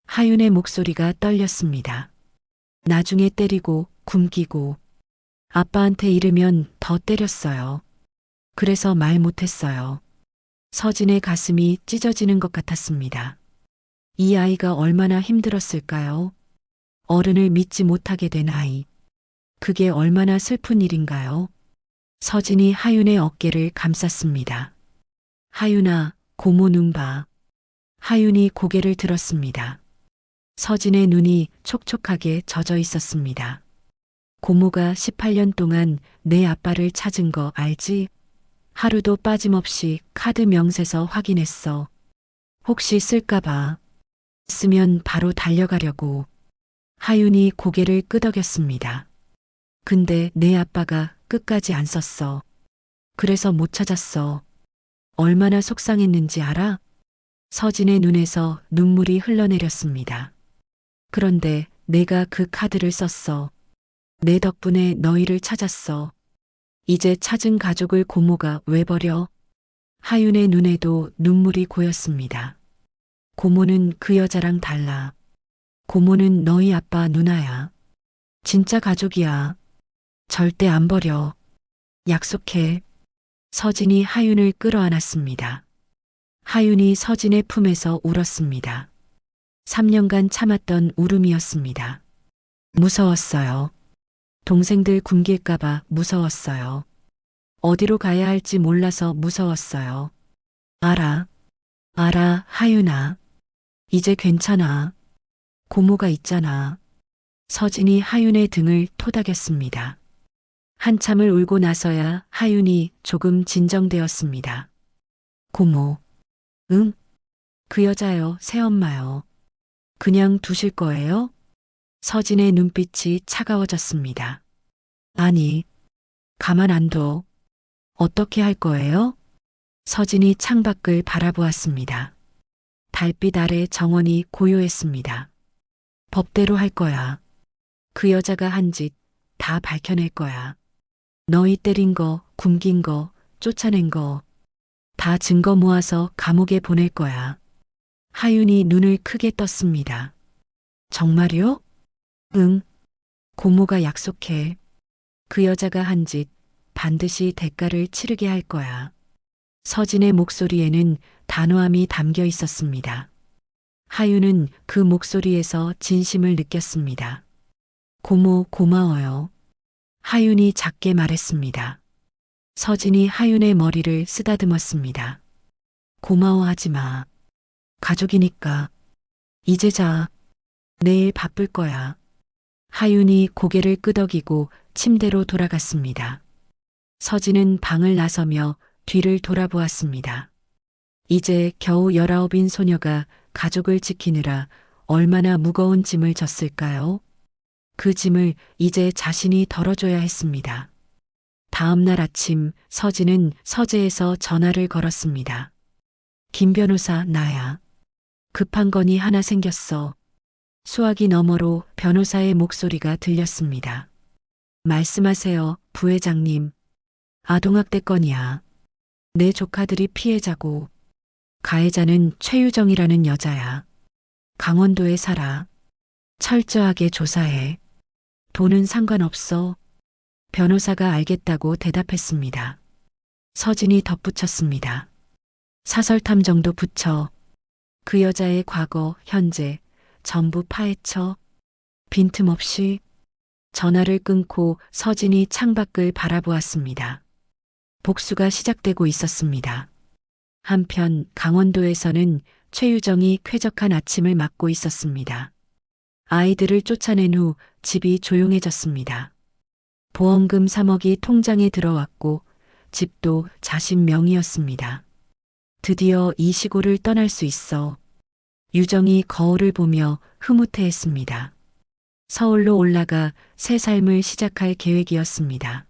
하윤의 목소리가 떨렸습니다. 나중에 때리고 굶기고 아빠한테 이르면 더 때렸어요. 그래서 말 못했어요. 서진의 가슴이 찢어지는 것 같았습니다. 이 아이가 얼마나 힘들었을까요? 어른을 믿지 못하게 된 아이. 그게 얼마나 슬픈 일인가요? 서진이 하윤의 어깨를 감쌌습니다. 하윤아, 고모 눈 봐. 하윤이 고개를 들었습니다. 서진의 눈이 촉촉하게 젖어 있었습니다. 고모가 18년 동안 내 아빠를 찾은 거 알지? 하루도 빠짐없이 카드 명세서 확인했어. 혹시 쓸까봐. 쓰면 바로 달려가려고. 하윤이 고개를 끄덕였습니다. 근데 내 아빠가 끝까지 안 썼어. 그래서 못 찾았어. 얼마나 속상했는지 알아? 서진의 눈에서 눈물이 흘러내렸습니다. 그런데 내가 그 카드를 썼어. 내 덕분에 너희를 찾았어. 이제 찾은 가족을 고모가 왜 버려? 하윤의 눈에도 눈물이 고였습니다. 고모는 그 여자랑 달라. 고모는 너희 아빠 누나야. 진짜 가족이야. 절대 안 버려. 약속해. 서진이 하윤을 끌어안았습니다. 하윤이 서진의 품에서 울었습니다. 3년간 참았던 울음이었습니다. 무서웠어요. 동생들 굶길까봐 무서웠어요. 어디로 가야 할지 몰라서 무서웠어요. 알아. 알아, 하윤아. 이제 괜찮아. 고모가 있잖아. 서진이 하윤의 등을 토닥였습니다. 한참을 울고 나서야 하윤이 조금 진정되었습니다. 고모. 응? 그 여자요, 새엄마요. 그냥 두실 거예요? 서진의 눈빛이 차가워졌습니다. 아니, 가만 안 둬. 어떻게 할 거예요? 서진이 창밖을 바라보았습니다. 달빛 아래 정원이 고요했습니다. 법대로 할 거야. 그 여자가 한 짓 다 밝혀낼 거야. 너희 때린 거, 굶긴 거, 쫓아낸 거, 다 증거 모아서 감옥에 보낼 거야. 하윤이 눈을 크게 떴습니다. 정말요? 응. 고모가 약속해. 그 여자가 한 짓 반드시 대가를 치르게 할 거야. 서진의 목소리에는 단호함이 담겨 있었습니다. 하윤은 그 목소리에서 진심을 느꼈습니다. 고모 고마워요. 하윤이 작게 말했습니다. 서진이 하윤의 머리를 쓰다듬었습니다. 고마워하지 마. 가족이니까. 이제 자. 내일 바쁠 거야. 하윤이 고개를 끄덕이고 침대로 돌아갔습니다. 서진은 방을 나서며 뒤를 돌아보았습니다. 이제 겨우 19인 소녀가 가족을 지키느라 얼마나 무거운 짐을 졌을까요? 그 짐을 이제 자신이 덜어줘야 했습니다. 다음 날 아침 서진은 서재에서 전화를 걸었습니다. 김 변호사, 나야. 급한 건이 하나 생겼어. 수화기 너머로 변호사의 목소리가 들렸습니다. 말씀하세요, 부회장님. 아동학대 건이야. 내 조카들이 피해자고 가해자는 최유정이라는 여자야. 강원도에 살아. 철저하게 조사해. 돈은 상관없어. 변호사가 알겠다고 대답했습니다. 서진이 덧붙였습니다. 사설탐정도 붙여. 그 여자의 과거, 현재 전부 파헤쳐. 빈틈없이. 전화를 끊고 서진이 창밖을 바라보았습니다. 복수가 시작되고 있었습니다. 한편 강원도에서는 최유정이 쾌적한 아침을 맞고 있었습니다. 아이들을 쫓아낸 후 집이 조용해졌습니다. 보험금 3억이 통장에 들어왔고 집도 자신 명의였습니다. 드디어 이 시골을 떠날 수 있어. 유정이 거울을 보며 흐뭇해했습니다. 서울로 올라가 새 삶을 시작할 계획이었습니다.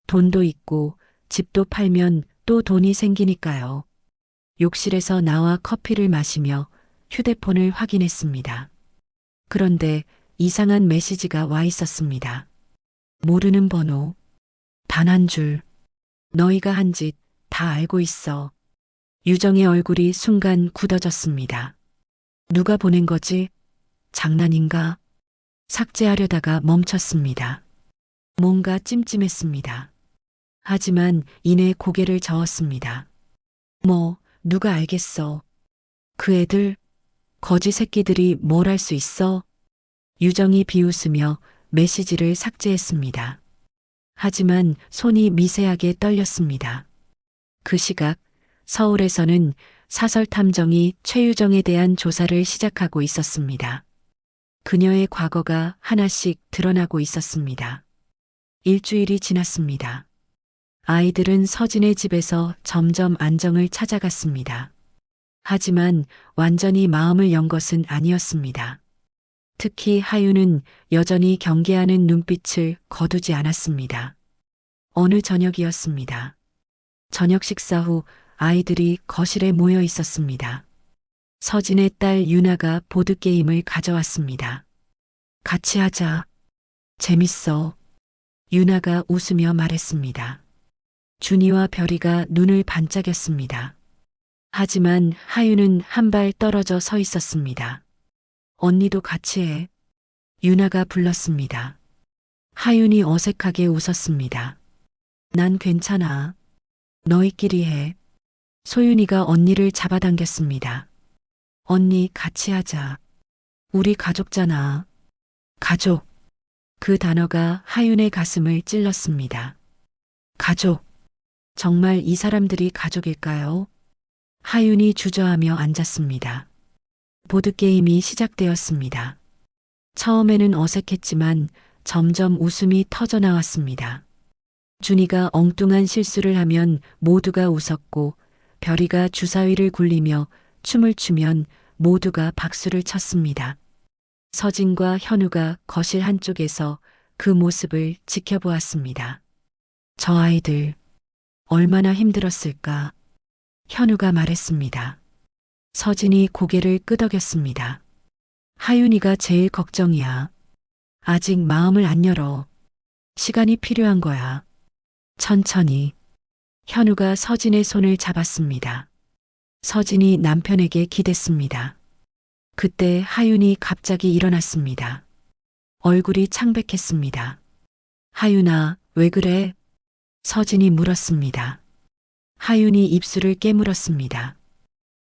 돈도 있고 집도 팔면 또 돈이 생기니까요. 욕실에서 나와 커피를 마시며 휴대폰을 확인했습니다. 그런데 이상한 메시지가 와 있었습니다. 모르는 번호. 단 한 줄. 너희가 한 짓 다 알고 있어. 유정의 얼굴이 순간 굳어졌습니다. 누가 보낸 거지? 장난인가? 삭제하려다가 멈췄습니다. 뭔가 찜찜했습니다. 하지만 이내 고개를 저었습니다. 뭐, 누가 알겠어. 그 애들, 거지 새끼들이 뭘 할 수 있어? 유정이 비웃으며 메시지를 삭제했습니다. 하지만 손이 미세하게 떨렸습니다. 그 시각 서울에서는 사설 탐정이 최유정에 대한 조사를 시작하고 있었습니다. 그녀의 과거가 하나씩 드러나고 있었습니다. 일주일이 지났습니다. 아이들은 서진의 집에서 점점 안정을 찾아갔습니다. 하지만 완전히 마음을 연 것은 아니었습니다. 특히 하유는 여전히 경계하는 눈빛을 거두지 않았습니다. 어느 저녁이었습니다. 저녁 식사 후 아이들이 거실에 모여 있었습니다. 서진의 딸 유나가 보드게임을 가져왔습니다. 같이 하자. 재밌어. 유나가 웃으며 말했습니다. 준이와 별이가 눈을 반짝였습니다. 하지만 하유는 한 발 떨어져 서 있었습니다. 언니도 같이 해. 유나가 불렀습니다. 하윤이 어색하게 웃었습니다. 난 괜찮아. 너희끼리 해. 소윤이가 언니를 잡아당겼습니다. 언니 같이 하자. 우리 가족잖아. 가족. 그 단어가 하윤의 가슴을 찔렀습니다. 가족. 정말 이 사람들이 가족일까요? 하윤이 주저하며 앉았습니다. 보드게임이 시작되었습니다. 처음에는 어색했지만 점점 웃음이 터져나왔습니다. 준이가 엉뚱한 실수를 하면 모두가 웃었고 별이가 주사위를 굴리며 춤을 추면 모두가 박수를 쳤습니다. 서진과 현우가 거실 한쪽에서 그 모습을 지켜보았습니다. 저 아이들 얼마나 힘들었을까? 현우가 말했습니다. 서진이 고개를 끄덕였습니다. 하윤이가 제일 걱정이야. 아직 마음을 안 열어. 시간이 필요한 거야. 천천히. 현우가 서진의 손을 잡았습니다. 서진이 남편에게 기댔습니다. 그때 하윤이 갑자기 일어났습니다. 얼굴이 창백했습니다. 하윤아, 왜 그래? 서진이 물었습니다. 하윤이 입술을 깨물었습니다.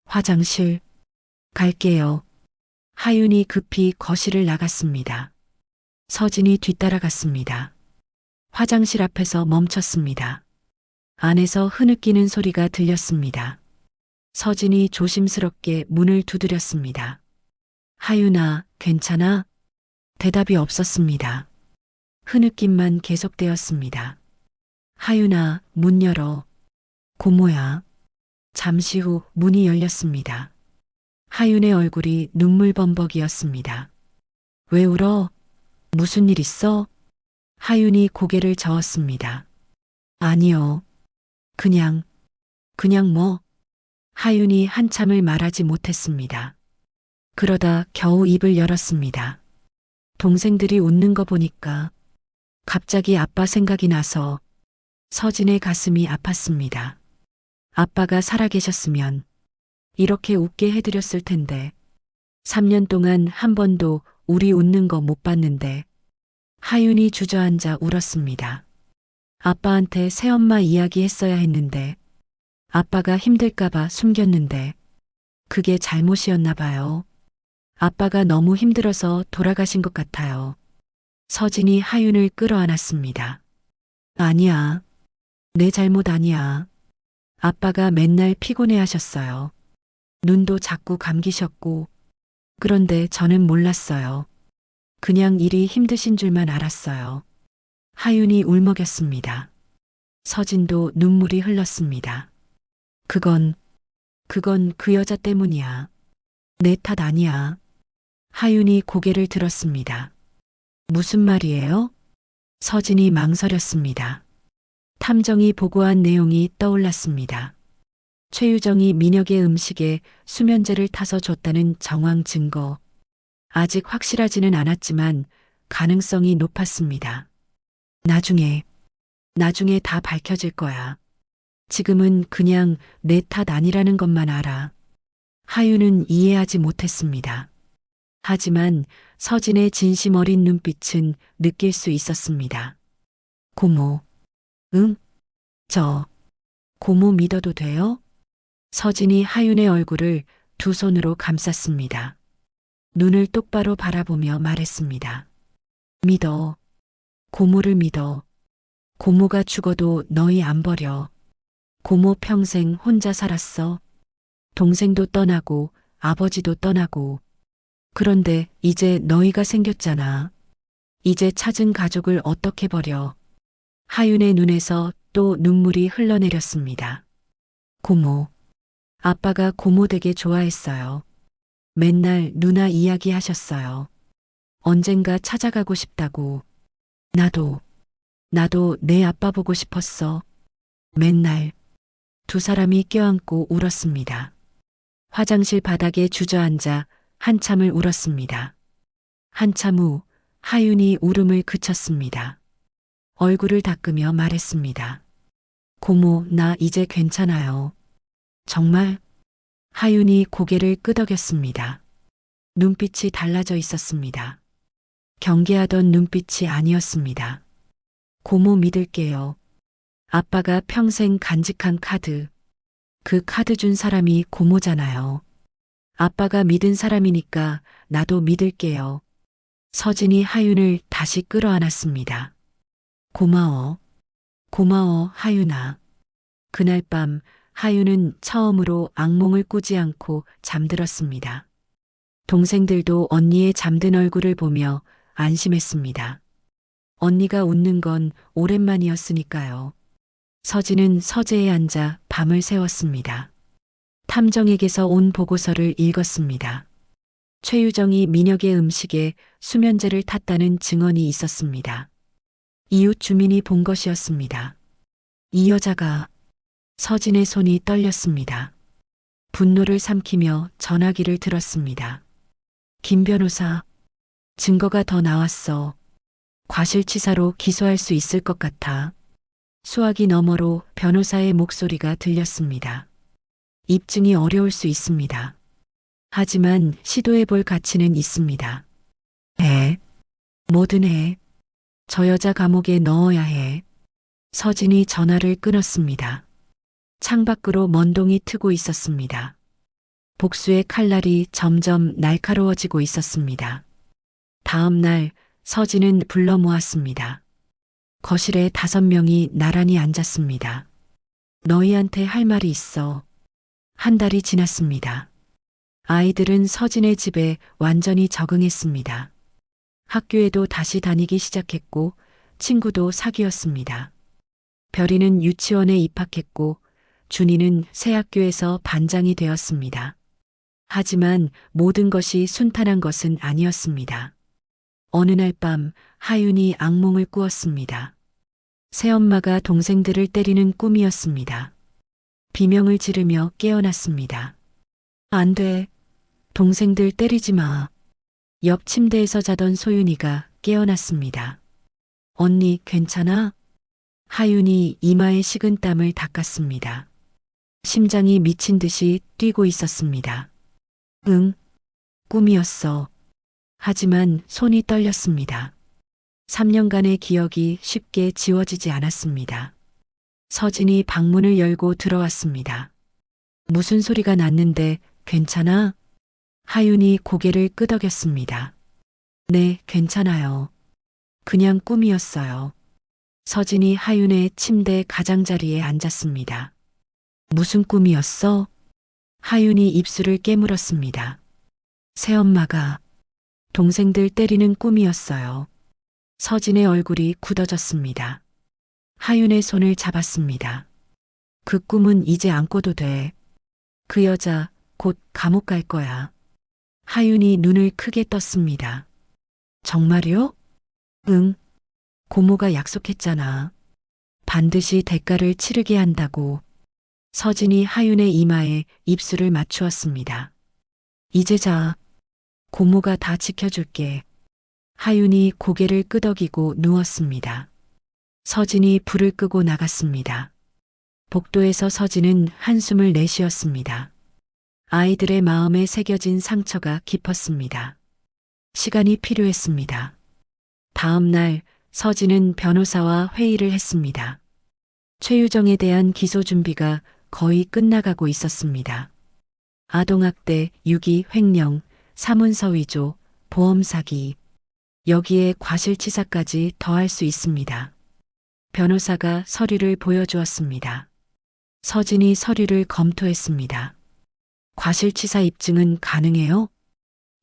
화장실 갈게요. 하윤이 급히 거실을 나갔습니다. 서진이 뒤따라갔습니다. 화장실 앞에서 멈췄습니다. 안에서 흐느끼는 소리가 들렸습니다. 서진이 조심스럽게 문을 두드렸습니다. 하윤아, 괜찮아? 대답이 없었습니다. 흐느낌만 계속되었습니다. 하윤아, 문 열어. 고모야. 잠시 후 문이 열렸습니다. 하윤의 얼굴이 눈물범벅이었습니다. 왜 울어? 무슨 일 있어? 하윤이 고개를 저었습니다. 아니요. 그냥 뭐? 하윤이 한참을 말하지 못했습니다. 그러다 겨우 입을 열었습니다. 동생들이 웃는 거 보니까 갑자기 아빠 생각이 나서 서진의 가슴이 아팠습니다. 아빠가 살아계셨으면 이렇게 웃게 해드렸을 텐데 3년 동안 한 번도 우리 웃는 거 못 봤는데 하윤이 주저앉아 울었습니다. 아빠한테 새엄마 이야기 했어야 했는데 아빠가 힘들까봐 숨겼는데 그게 잘못이었나 봐요. 아빠가 너무 힘들어서 돌아가신 것 같아요. 서진이 하윤을 끌어안았습니다. 아니야. 내 잘못 아니야. 아빠가 맨날 피곤해 하셨어요. 눈도 자꾸 감기셨고, 그런데 저는 몰랐어요. 그냥 일이 힘드신 줄만 알았어요. 하윤이 울먹였습니다. 서진도 눈물이 흘렀습니다. 그건 그 여자 때문이야. 내 탓 아니야. 하윤이 고개를 들었습니다. 무슨 말이에요? 서진이 망설였습니다. 탐정이 보고한 내용이 떠올랐습니다. 최유정이 민혁의 음식에 수면제를 타서 줬다는 정황 증거. 아직 확실하지는 않았지만 가능성이 높았습니다. 나중에 다 밝혀질 거야. 지금은 그냥 내 탓 아니라는 것만 알아. 하윤은 이해하지 못했습니다. 하지만 서진의 진심 어린 눈빛은 느낄 수 있었습니다. 고모. 응? 고모 믿어도 돼요? 서진이 하윤의 얼굴을 두 손으로 감쌌습니다. 눈을 똑바로 바라보며 말했습니다. 믿어. 고모를 믿어. 고모가 죽어도 너희 안 버려. 고모 평생 혼자 살았어. 동생도 떠나고 아버지도 떠나고. 그런데 이제 너희가 생겼잖아. 이제 찾은 가족을 어떻게 버려. 하윤의 눈에서 또 눈물이 흘러내렸습니다. 고모. 아빠가 고모 되게 좋아했어요. 맨날 누나 이야기 하셨어요. 언젠가 찾아가고 싶다고. 나도 내 아빠 보고 싶었어. 맨날. 두 사람이 껴안고 울었습니다. 화장실 바닥에 주저앉아 한참을 울었습니다. 한참 후 하윤이 울음을 그쳤습니다. 얼굴을 닦으며 말했습니다. 고모, 나 이제 괜찮아요. 정말? 하윤이 고개를 끄덕였습니다. 눈빛이 달라져 있었습니다. 경계하던 눈빛이 아니었습니다. 고모 믿을게요. 아빠가 평생 간직한 카드. 그 카드 준 사람이 고모잖아요. 아빠가 믿은 사람이니까 나도 믿을게요. 서진이 하윤을 다시 끌어안았습니다. 고마워. 고마워, 하윤아. 그날 밤 하윤은 처음으로 악몽을 꾸지 않고 잠들었습니다. 동생들도 언니의 잠든 얼굴을 보며 안심했습니다. 언니가 웃는 건 오랜만이었으니까요. 서진은 서재에 앉아 밤을 새웠습니다. 탐정에게서 온 보고서를 읽었습니다. 최유정이 민혁의 음식에 수면제를 탔다는 증언이 있었습니다. 이웃 주민이 본 것이었습니다. 이 여자가. 서진의 손이 떨렸습니다. 분노를 삼키며 전화기를 들었습니다. 김 변호사, 증거가 더 나왔어. 과실치사로 기소할 수 있을 것 같아. 수화기 너머로 변호사의 목소리가 들렸습니다. 입증이 어려울 수 있습니다. 하지만 시도해 볼 가치는 있습니다. 해. 뭐든 해. 저 여자 감옥에 넣어야 해. 서진이 전화를 끊었습니다. 창밖으로 먼동이 트고 있었습니다. 복수의 칼날이 점점 날카로워지고 있었습니다. 다음 날 서진은 불러 모았습니다. 거실에 5명이 나란히 앉았습니다. 너희한테 할 말이 있어. 한 달이 지났습니다. 아이들은 서진의 집에 완전히 적응했습니다. 학교에도 다시 다니기 시작했고 친구도 사귀었습니다. 별이는 유치원에 입학했고 준이는 새 학교에서 반장이 되었습니다. 하지만 모든 것이 순탄한 것은 아니었습니다. 어느 날 밤 하윤이 악몽을 꾸었습니다. 새엄마가 동생들을 때리는 꿈이었습니다. 비명을 지르며 깨어났습니다. 안 돼. 동생들 때리지 마. 옆 침대에서 자던 소윤이가 깨어났습니다. 언니 괜찮아? 하윤이 이마에 식은 땀을 닦았습니다. 심장이 미친 듯이 뛰고 있었습니다. 응, 꿈이었어. 하지만 손이 떨렸습니다. 3년간의 기억이 쉽게 지워지지 않았습니다. 서진이 방문을 열고 들어왔습니다. 무슨 소리가 났는데 괜찮아? 하윤이 고개를 끄덕였습니다. 네, 괜찮아요. 그냥 꿈이었어요. 서진이 하윤의 침대 가장자리에 앉았습니다. 무슨 꿈이었어? 하윤이 입술을 깨물었습니다. 새엄마가. 동생들 때리는 꿈이었어요. 서진의 얼굴이 굳어졌습니다. 하윤의 손을 잡았습니다. 그 꿈은 이제 안 꿔도 돼. 그 여자 곧 감옥 갈 거야. 하윤이 눈을 크게 떴습니다. 정말요? 응. 고모가 약속했잖아. 반드시 대가를 치르게 한다고. 서진이 하윤의 이마에 입술을 맞추었습니다. 이제 자. 고모가 다 지켜줄게. 하윤이 고개를 끄덕이고 누웠습니다. 서진이 불을 끄고 나갔습니다. 복도에서 서진은 한숨을 내쉬었습니다. 아이들의 마음에 새겨진 상처가 깊었습니다. 시간이 필요했습니다. 다음 날 서진은 변호사와 회의를 했습니다. 최유정에 대한 기소 준비가 거의 끝나가고 있었습니다. 아동학대, 유기, 횡령, 사문서 위조, 보험 사기, 여기에 과실치사까지 더할 수 있습니다. 변호사가 서류를 보여주었습니다. 서진이 서류를 검토했습니다. 과실치사 입증은 가능해요?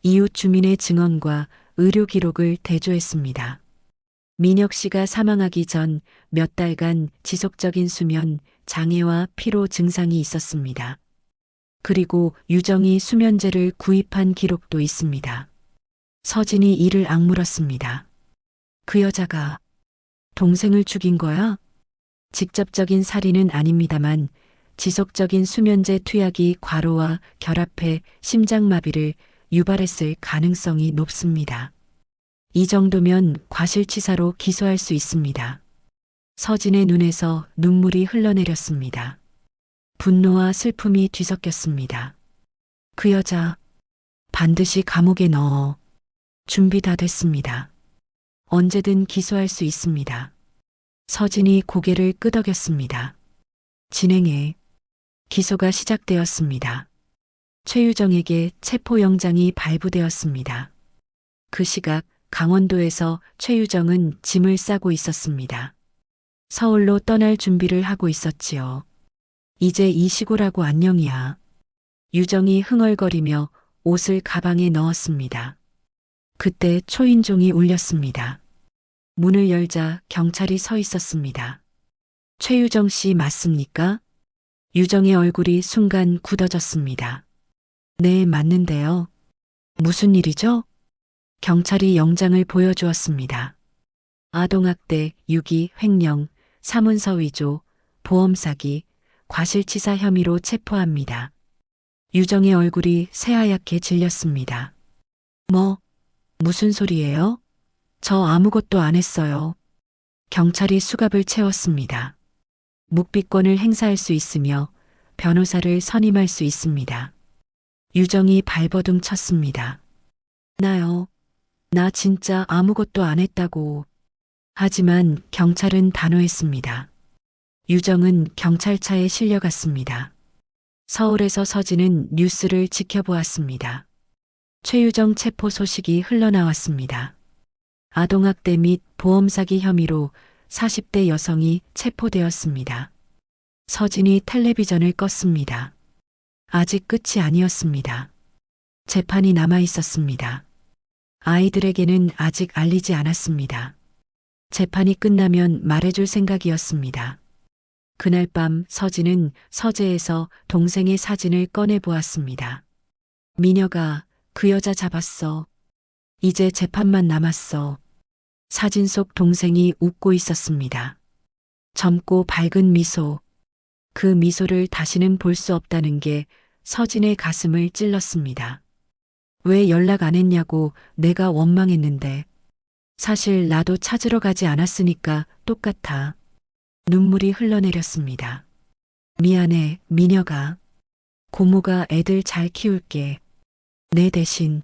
이웃 주민의 증언과 의료 기록을 대조했습니다. 민혁 씨가 사망하기 전 몇 달간 지속적인 수면, 장애와 피로 증상이 있었습니다. 그리고 유정이 수면제를 구입한 기록도 있습니다. 서진이 이를 악물었습니다. 그 여자가 동생을 죽인 거야? 직접적인 살인은 아닙니다만 지속적인 수면제 투약이 과로와 결합해 심장마비를 유발했을 가능성이 높습니다. 이 정도면 과실치사로 기소할 수 있습니다. 서진의 눈에서 눈물이 흘러내렸습니다. 분노와 슬픔이 뒤섞였습니다. 그 여자 반드시 감옥에 넣어. 준비 다 됐습니다. 언제든 기소할 수 있습니다. 서진이 고개를 끄덕였습니다. 진행해. 기소가 시작되었습니다. 최유정에게 체포영장이 발부되었습니다. 그 시각 강원도에서 최유정은 짐을 싸고 있었습니다. 서울로 떠날 준비를 하고 있었지요. 이제 이 시골하고 안녕이야. 유정이 흥얼거리며 옷을 가방에 넣었습니다. 그때 초인종이 울렸습니다. 문을 열자 경찰이 서 있었습니다. 최유정 씨 맞습니까? 유정의 얼굴이 순간 굳어졌습니다. 네, 맞는데요. 무슨 일이죠? 경찰이 영장을 보여주었습니다. 아동학대, 유기, 횡령, 사문서 위조, 보험 사기, 과실치사 혐의로 체포합니다. 유정의 얼굴이 새하얗게 질렸습니다. 무슨 소리예요? 저 아무것도 안 했어요. 경찰이 수갑을 채웠습니다. 묵비권을 행사할 수 있으며 변호사를 선임할 수 있습니다. 유정이 발버둥 쳤습니다. 나요. 나 진짜 아무것도 안 했다고. 하지만 경찰은 단호했습니다. 유정은 경찰차에 실려갔습니다. 서울에서 서진은 뉴스를 지켜보았습니다. 최유정 체포 소식이 흘러나왔습니다. 아동학대 및 보험사기 혐의로 40대 여성이 체포되었습니다. 서진이 텔레비전을 껐습니다. 아직 끝이 아니었습니다. 재판이 남아 있었습니다. 아이들에게는 아직 알리지 않았습니다. 재판이 끝나면 말해줄 생각이었습니다. 그날 밤 서진은 서재에서 동생의 사진을 꺼내 보았습니다. 미녀가 그 여자 잡았어. 이제 재판만 남았어. 사진 속 동생이 웃고 있었습니다. 젊고 밝은 미소. 그 미소를 다시는 볼 수 없다는 게 서진의 가슴을 찔렀습니다. 왜 연락 안 했냐고 내가 원망했는데. 사실 나도 찾으러 가지 않았으니까 똑같아. 눈물이 흘러내렸습니다. 미안해, 미녀가. 고모가 애들 잘 키울게. 내 대신.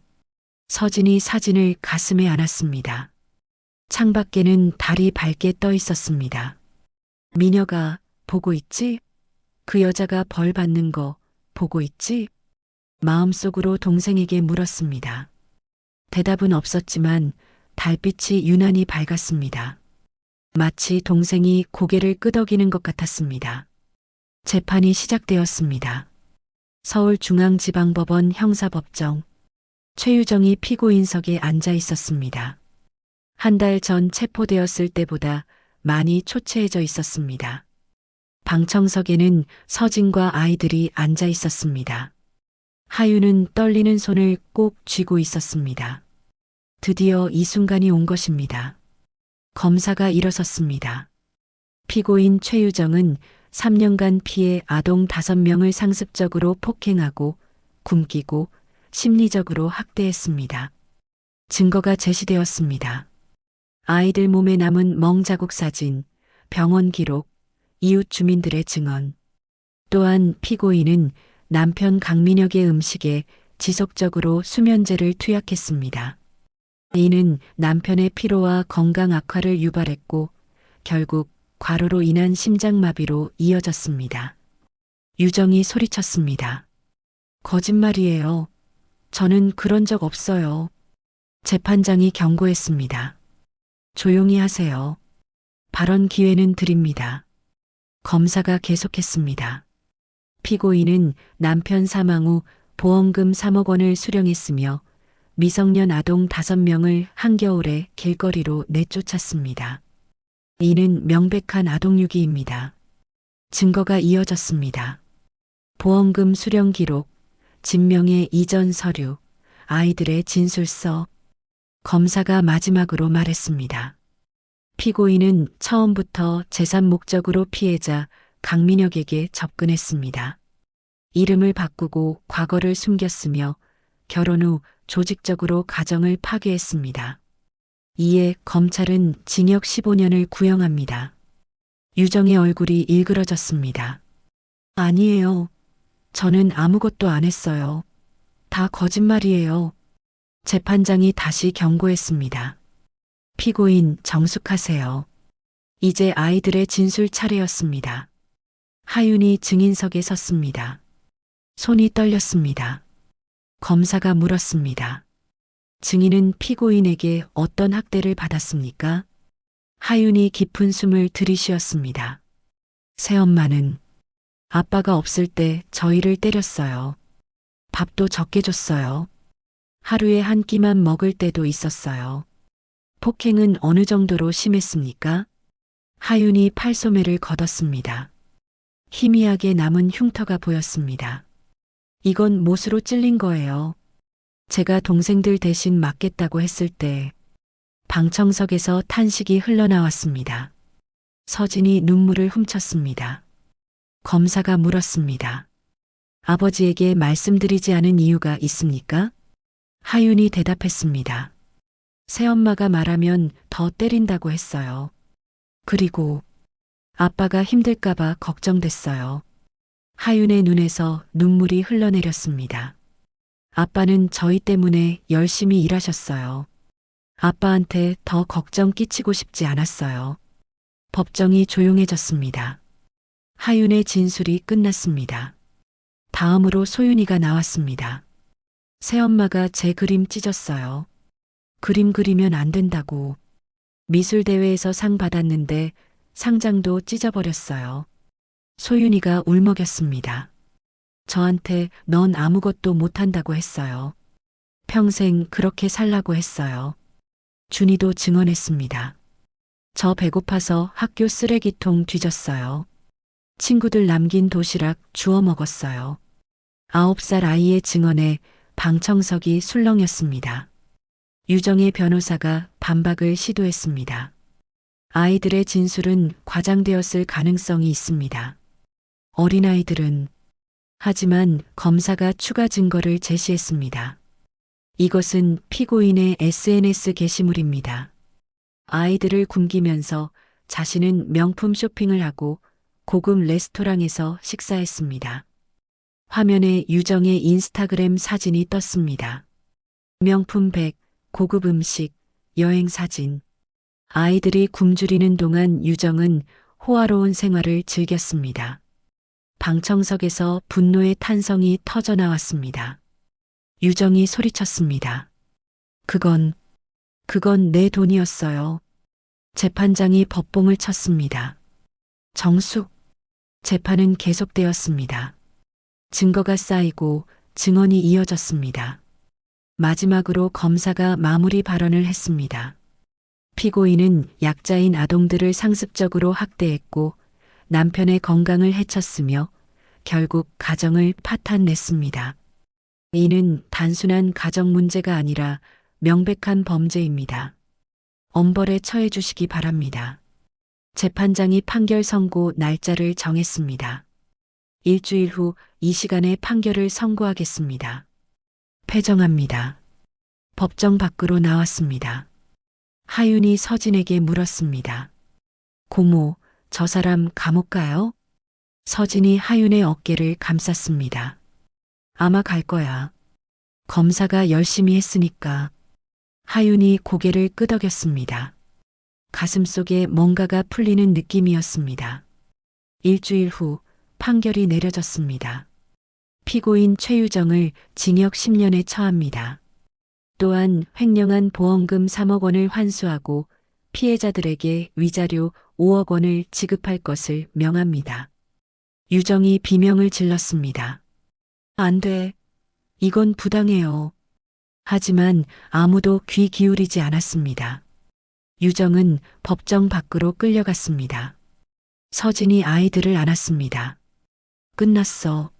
서진이 사진을 가슴에 안았습니다. 창밖에는 달이 밝게 떠 있었습니다. 미녀가 보고 있지? 그 여자가 벌 받는 거 보고 있지? 마음속으로 동생에게 물었습니다. 대답은 없었지만 달빛이 유난히 밝았습니다. 마치 동생이 고개를 끄덕이는 것 같았습니다. 재판이 시작되었습니다. 서울중앙지방법원 형사법정. 최유정이 피고인석에 앉아 있었습니다. 한 달 전 체포되었을 때보다 많이 초췌해져 있었습니다. 방청석에는 서진과 아이들이 앉아 있었습니다. 하유는 떨리는 손을 꼭 쥐고 있었습니다. 드디어 이 순간이 온 것입니다. 검사가 일어섰습니다. 피고인 최유정은 3년간 피해 아동 5명을 상습적으로 폭행하고 굶기고 심리적으로 학대했습니다. 증거가 제시되었습니다. 아이들 몸에 남은 멍자국 사진, 병원 기록, 이웃 주민들의 증언. 또한 피고인은 남편 강민혁의 음식에 지속적으로 수면제를 투약했습니다. 이는 남편의 피로와 건강 악화를 유발했고 결국 과로로 인한 심장마비로 이어졌습니다. 유정이 소리쳤습니다. 거짓말이에요. 저는 그런 적 없어요. 재판장이 경고했습니다. 조용히 하세요. 발언 기회는 드립니다. 검사가 계속했습니다. 피고인은 남편 사망 후 보험금 3억 원을 수령했으며 미성년 아동 5명을 한겨울에 길거리로 내쫓았습니다. 이는 명백한 아동유기입니다. 증거가 이어졌습니다. 보험금 수령 기록, 진명의 이전 서류, 아이들의 진술서. 검사가 마지막으로 말했습니다. 피고인은 처음부터 재산 목적으로 피해자 강민혁에게 접근했습니다. 이름을 바꾸고 과거를 숨겼으며 결혼 후 조직적으로 가정을 파괴했습니다. 이에 검찰은 징역 15년을 구형합니다. 유정의 얼굴이 일그러졌습니다. 아니에요. 저는 아무것도 안 했어요. 다 거짓말이에요. 재판장이 다시 경고했습니다. 피고인 정숙하세요. 이제 아이들의 진술 차례였습니다. 하윤이 증인석에 섰습니다. 손이 떨렸습니다. 검사가 물었습니다. 증인은 피고인에게 어떤 학대를 받았습니까? 하윤이 깊은 숨을 들이쉬었습니다. 새엄마는 아빠가 없을 때 저희를 때렸어요. 밥도 적게 줬어요. 하루에 한 끼만 먹을 때도 있었어요. 폭행은 어느 정도로 심했습니까? 하윤이 팔소매를 걷었습니다. 희미하게 남은 흉터가 보였습니다. 이건 못으로 찔린 거예요. 제가 동생들 대신 맞겠다고 했을 때 방청석에서 탄식이 흘러나왔습니다. 서진이 눈물을 훔쳤습니다. 검사가 물었습니다. 아버지에게 말씀드리지 않은 이유가 있습니까? 하윤이 대답했습니다. 새엄마가 말하면 더 때린다고 했어요. 그리고 아빠가 힘들까봐 걱정됐어요. 하윤의 눈에서 눈물이 흘러내렸습니다. 아빠는 저희 때문에 열심히 일하셨어요. 아빠한테 더 걱정 끼치고 싶지 않았어요. 법정이 조용해졌습니다. 하윤의 진술이 끝났습니다. 다음으로 소윤이가 나왔습니다. 새엄마가 제 그림 찢었어요. 그림 그리면 안 된다고. 미술대회에서 상 받았는데 상장도 찢어버렸어요. 소윤이가 울먹였습니다. 저한테 넌 아무것도 못한다고 했어요. 평생 그렇게 살라고 했어요. 준이도 증언했습니다. 저 배고파서 학교 쓰레기통 뒤졌어요. 친구들 남긴 도시락 주워 먹었어요. 9살 아이의 증언에 방청석이 술렁였습니다. 유정의 변호사가 반박을 시도했습니다. 아이들의 진술은 과장되었을 가능성이 있습니다. 어린아이들은 하지만 검사가 추가 증거를 제시했습니다. 이것은 피고인의 SNS 게시물입니다. 아이들을 굶기면서 자신은 명품 쇼핑을 하고 고급 레스토랑에서 식사했습니다. 화면에 유정의 인스타그램 사진이 떴습니다. 명품 백, 고급 음식, 여행 사진. 아이들이 굶주리는 동안 유정은 호화로운 생활을 즐겼습니다. 방청석에서 분노의 탄성이 터져나왔습니다. 유정이 소리쳤습니다. 그건 내 돈이었어요. 재판장이 법봉을 쳤습니다. 정숙. 재판은 계속되었습니다. 증거가 쌓이고 증언이 이어졌습니다. 마지막으로 검사가 마무리 발언을 했습니다. 피고인은 약자인 아동들을 상습적으로 학대했고 남편의 건강을 해쳤으며 결국 가정을 파탄냈습니다. 이는 단순한 가정 문제가 아니라 명백한 범죄입니다. 엄벌에 처해 주시기 바랍니다. 재판장이 판결 선고 날짜를 정했습니다. 일주일 후 이 시간에 판결을 선고하겠습니다. 패정합니다. 법정 밖으로 나왔습니다. 하윤이 서진에게 물었습니다. 고모, 저 사람 감옥 가요? 서진이 하윤의 어깨를 감쌌습니다. 아마 갈 거야. 검사가 열심히 했으니까. 하윤이 고개를 끄덕였습니다. 가슴속에 뭔가가 풀리는 느낌이었습니다. 일주일 후 판결이 내려졌습니다. 피고인 최유정을 징역 10년에 처합니다. 또한 횡령한 보험금 3억 원을 환수하고 피해자들에게 위자료 5억 원을 지급할 것을 명합니다. 유정이 비명을 질렀습니다. 안 돼. 이건 부당해요. 하지만 아무도 귀 기울이지 않았습니다. 유정은 법정 밖으로 끌려갔습니다. 서진이 아이들을 안았습니다. 끝났어.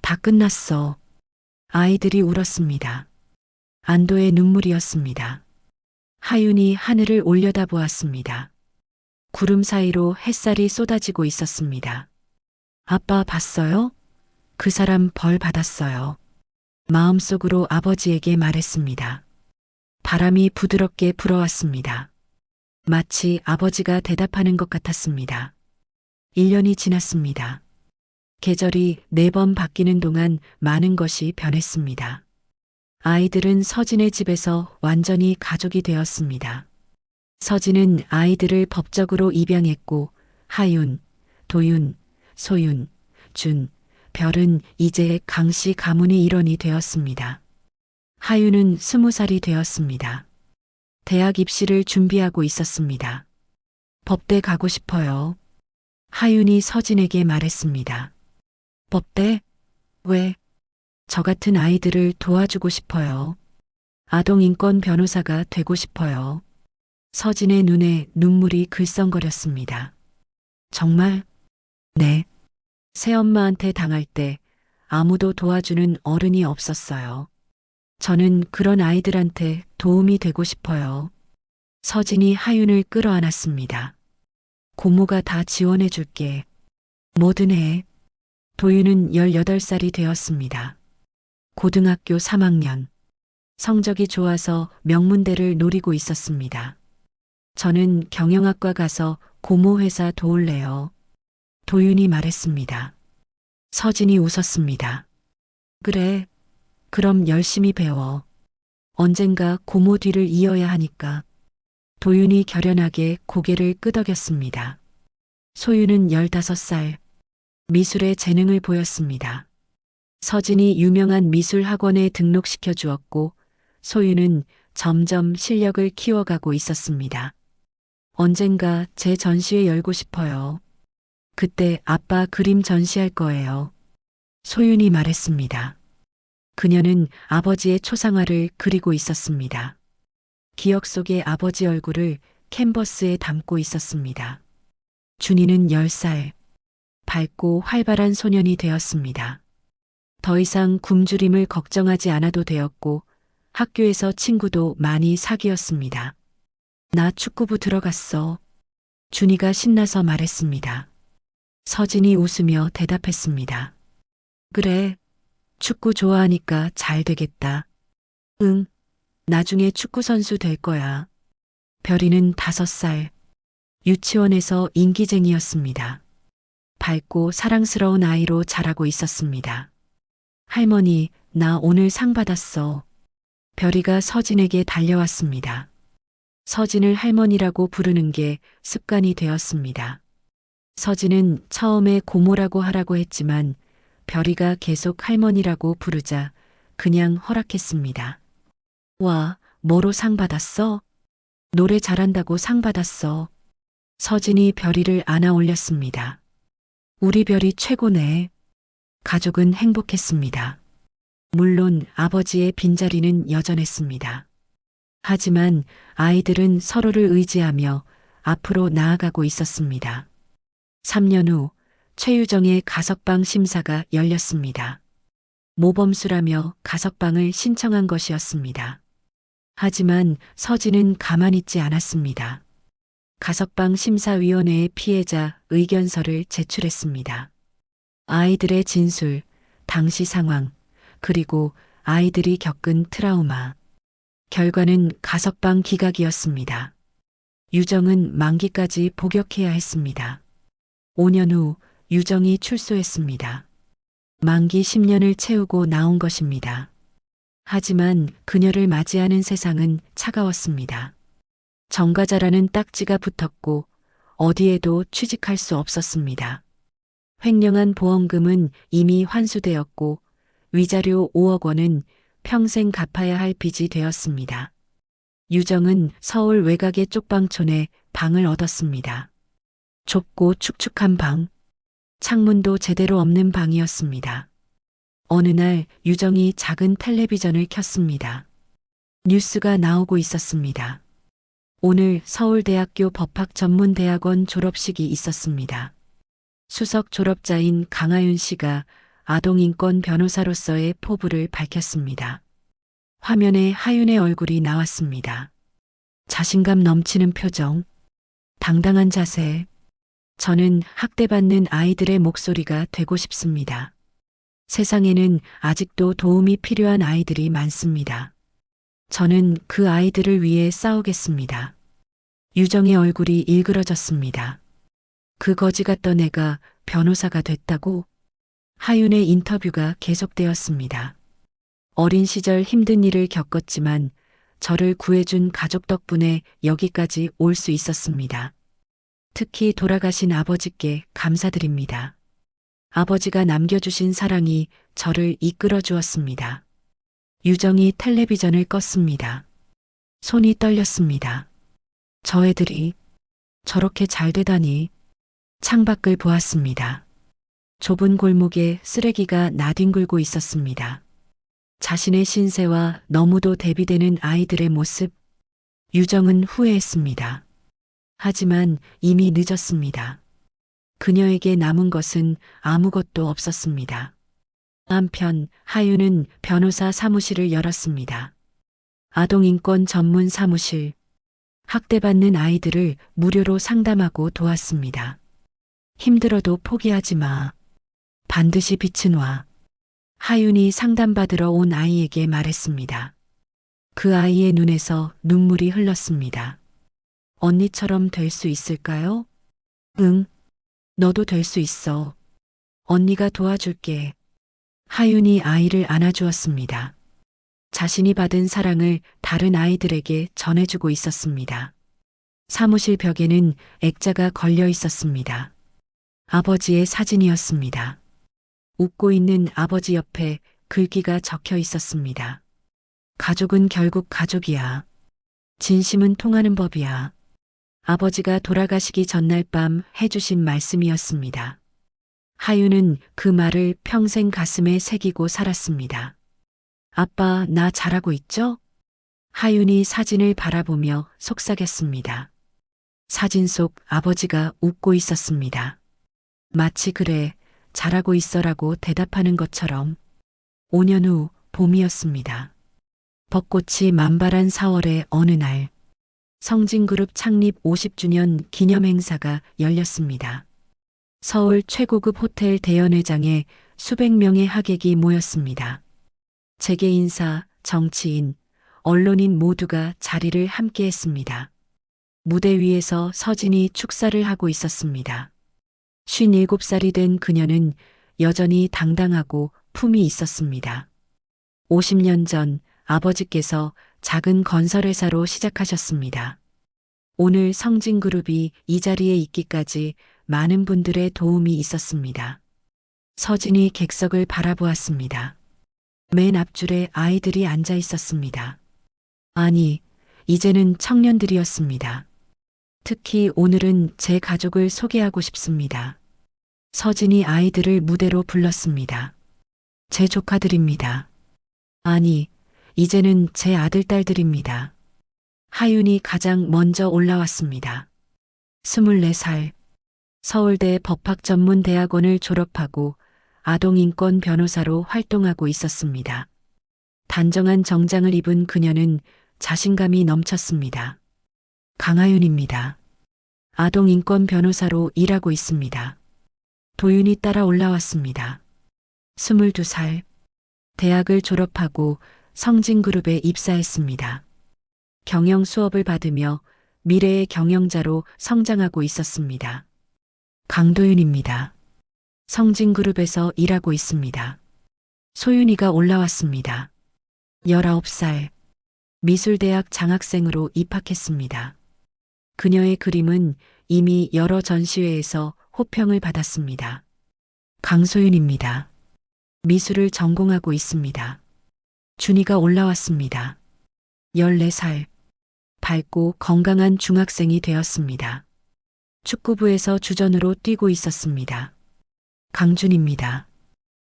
다 끝났어. 아이들이 울었습니다. 안도의 눈물이었습니다. 하윤이 하늘을 올려다보았습니다. 구름 사이로 햇살이 쏟아지고 있었습니다. 아빠 봤어요? 그 사람 벌 받았어요. 마음속으로 아버지에게 말했습니다. 바람이 부드럽게 불어왔습니다. 마치 아버지가 대답하는 것 같았습니다. 1년이 지났습니다. 계절이 4번 바뀌는 동안 많은 것이 변했습니다. 아이들은 서진의 집에서 완전히 가족이 되었습니다. 서진은 아이들을 법적으로 입양했고 하윤, 도윤, 소윤, 준, 별은 이제 강씨 가문의 일원이 되었습니다. 하윤은 20살이 되었습니다. 대학 입시를 준비하고 있었습니다. 법대 가고 싶어요. 하윤이 서진에게 말했습니다. 법대? 왜? 저 같은 아이들을 도와주고 싶어요. 아동인권 변호사가 되고 싶어요. 서진의 눈에 눈물이 글썽거렸습니다. 정말? 네. 새엄마한테 당할 때 아무도 도와주는 어른이 없었어요. 저는 그런 아이들한테 도움이 되고 싶어요. 서진이 하윤을 끌어안았습니다. 고모가 다 지원해 줄게. 뭐든 해. 도윤은 18살이 되었습니다. 고등학교 3학년. 성적이 좋아서 명문대를 노리고 있었습니다. 저는 경영학과 가서 고모 회사 도울래요. 도윤이 말했습니다. 서진이 웃었습니다. 그래. 그럼 열심히 배워. 언젠가 고모 뒤를 이어야 하니까. 도윤이 결연하게 고개를 끄덕였습니다. 소윤은 15살. 미술에 재능을 보였습니다. 서진이 유명한 미술학원에 등록시켜 주었고 소윤은 점점 실력을 키워가고 있었습니다. 언젠가 제 전시회 열고 싶어요. 그때 아빠 그림 전시할 거예요. 소윤이 말했습니다. 그녀는 아버지의 초상화를 그리고 있었습니다. 기억 속의 아버지 얼굴을 캔버스에 담고 있었습니다. 준이는 10살, 밝고 활발한 소년이 되었습니다. 더 이상 굶주림을 걱정하지 않아도 되었고 학교에서 친구도 많이 사귀었습니다. 나 축구부 들어갔어. 준이가 신나서 말했습니다. 서진이 웃으며 대답했습니다. 그래, 축구 좋아하니까 잘 되겠다. 응, 나중에 축구선수 될 거야. 별이는 5살, 유치원에서 인기쟁이였습니다. 밝고 사랑스러운 아이로 자라고 있었습니다. 할머니, 나 오늘 상 받았어. 별이가 서진에게 달려왔습니다. 서진을 할머니라고 부르는 게 습관이 되었습니다. 서진은 처음에 고모라고 하라고 했지만 별이가 계속 할머니라고 부르자 그냥 허락했습니다. 와, 뭐로 상 받았어? 노래 잘한다고 상 받았어. 서진이 별이를 안아 올렸습니다. 우리 별이 최고네. 가족은 행복했습니다. 물론 아버지의 빈자리는 여전했습니다. 하지만 아이들은 서로를 의지하며 앞으로 나아가고 있었습니다. 3년 후 최유정의 가석방 심사가 열렸습니다. 모범수라며 가석방을 신청한 것이었습니다. 하지만 서진은 가만히 있지 않았습니다. 가석방 심사위원회의 피해자 의견서를 제출했습니다. 아이들의 진술, 당시 상황, 그리고 아이들이 겪은 트라우마. 결과는 가석방 기각이었습니다. 유정은 만기까지 복역해야 했습니다. 5년 후 유정이 출소했습니다. 만기 10년을 채우고 나온 것입니다. 하지만 그녀를 맞이하는 세상은 차가웠습니다. 정과자라는 딱지가 붙었고 어디에도 취직할 수 없었습니다. 횡령한 보험금은 이미 환수되었고 위자료 5억 원은 평생 갚아야 할 빚이 되었습니다. 유정은 서울 외곽의 쪽방촌에 방을 얻었습니다. 좁고 축축한 방, 창문도 제대로 없는 방이었습니다. 어느 날 유정이 작은 텔레비전을 켰습니다. 뉴스가 나오고 있었습니다. 오늘 서울대학교 법학전문대학원 졸업식이 있었습니다. 수석 졸업자인 강하윤 씨가 아동인권 변호사로서의 포부를 밝혔습니다. 화면에 하윤의 얼굴이 나왔습니다. 자신감 넘치는 표정, 당당한 자세. 저는 학대받는 아이들의 목소리가 되고 싶습니다. 세상에는 아직도 도움이 필요한 아이들이 많습니다. 저는 그 아이들을 위해 싸우겠습니다. 유정의 얼굴이 일그러졌습니다. 그 거지 같던 애가 변호사가 됐다고? 하윤의 인터뷰가 계속되었습니다. 어린 시절 힘든 일을 겪었지만 저를 구해준 가족 덕분에 여기까지 올 수 있었습니다. 특히 돌아가신 아버지께 감사드립니다. 아버지가 남겨주신 사랑이 저를 이끌어 주었습니다. 유정이 텔레비전을 껐습니다. 손이 떨렸습니다. 저 애들이 저렇게 잘 되다니. 창밖을 보았습니다. 좁은 골목에 쓰레기가 나뒹굴고 있었습니다. 자신의 신세와 너무도 대비되는 아이들의 모습, 유정은 후회했습니다. 하지만 이미 늦었습니다. 그녀에게 남은 것은 아무것도 없었습니다. 한편 하윤은 변호사 사무실을 열었습니다. 아동인권 전문 사무실, 학대받는 아이들을 무료로 상담하고 도왔습니다. 힘들어도 포기하지 마. 반드시 빛은 와. 하윤이 상담받으러 온 아이에게 말했습니다. 그 아이의 눈에서 눈물이 흘렀습니다. 언니처럼 될 수 있을까요? 응, 너도 될 수 있어. 언니가 도와줄게. 하윤이 아이를 안아주었습니다. 자신이 받은 사랑을 다른 아이들에게 전해주고 있었습니다. 사무실 벽에는 액자가 걸려 있었습니다. 아버지의 사진이었습니다. 웃고 있는 아버지 옆에 글귀가 적혀 있었습니다. 가족은 결국 가족이야. 진심은 통하는 법이야. 아버지가 돌아가시기 전날 밤 해주신 말씀이었습니다. 하윤은 그 말을 평생 가슴에 새기고 살았습니다. 아빠, 나 잘하고 있죠? 하윤이 사진을 바라보며 속삭였습니다. 사진 속 아버지가 웃고 있었습니다. 마치 그래, 잘하고 있어라고 대답하는 것처럼. 5년 후 봄이었습니다. 벚꽃이 만발한 4월의 어느 날, 성진그룹 창립 50주년 기념 행사가 열렸습니다. 서울 최고급 호텔 대연회장에 수백 명의 하객이 모였습니다. 재계 인사, 정치인, 언론인 모두가 자리를 함께했습니다. 무대 위에서 서진이 축사를 하고 있었습니다. 57살이 된 그녀는 여전히 당당하고 품이 있었습니다. 50년 전 아버지께서 작은 건설회사로 시작하셨습니다. 오늘 성진그룹이 이 자리에 있기까지 많은 분들의 도움이 있었습니다. 서진이 객석을 바라보았습니다. 맨 앞줄에 아이들이 앉아 있었습니다. 아니, 이제는 청년들이었습니다. 특히 오늘은 제 가족을 소개하고 싶습니다. 서진이 아이들을 무대로 불렀습니다. 제 조카들입니다. 아니, 이제는 제 아들, 딸들입니다. 하윤이 가장 먼저 올라왔습니다. 24살, 서울대 법학전문대학원을 졸업하고 아동인권 변호사로 활동하고 있었습니다. 단정한 정장을 입은 그녀는 자신감이 넘쳤습니다. 강하윤입니다. 아동인권 변호사로 일하고 있습니다. 도윤이 따라 올라왔습니다. 22살, 대학을 졸업하고 성진그룹에 입사했습니다. 경영 수업을 받으며 미래의 경영자로 성장하고 있었습니다. 강도윤입니다. 성진그룹에서 일하고 있습니다. 소윤이가 올라왔습니다. 19살, 미술대학 장학생으로 입학했습니다. 그녀의 그림은 이미 여러 전시회에서 호평을 받았습니다. 강소윤입니다. 미술을 전공하고 있습니다. 준이가 올라왔습니다. 14살. 밝고 건강한 중학생이 되었습니다. 축구부에서 주전으로 뛰고 있었습니다. 강준입니다.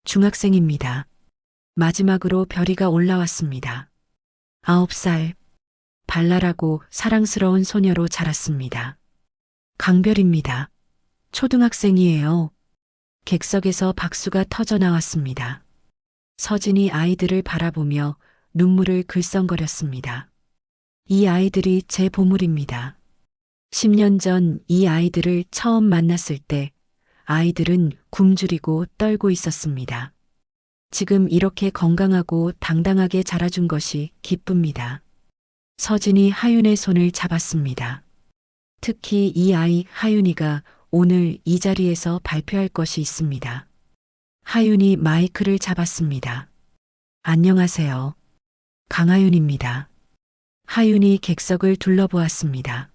중학생입니다. 마지막으로 별이가 올라왔습니다. 9살. 발랄하고 사랑스러운 소녀로 자랐습니다. 강별입니다. 초등학생이에요. 객석에서 박수가 터져 나왔습니다. 서진이 아이들을 바라보며 눈물을 글썽거렸습니다. 이 아이들이 제 보물입니다. 10년 전 이 아이들을 처음 만났을 때 아이들은 굶주리고 떨고 있었습니다. 지금 이렇게 건강하고 당당하게 자라준 것이 기쁩니다. 서진이 하윤의 손을 잡았습니다. 특히 이 아이 하윤이가 오늘 이 자리에서 발표할 것이 있습니다. 하윤이 마이크를 잡았습니다. 안녕하세요. 강하윤입니다. 하윤이 객석을 둘러보았습니다.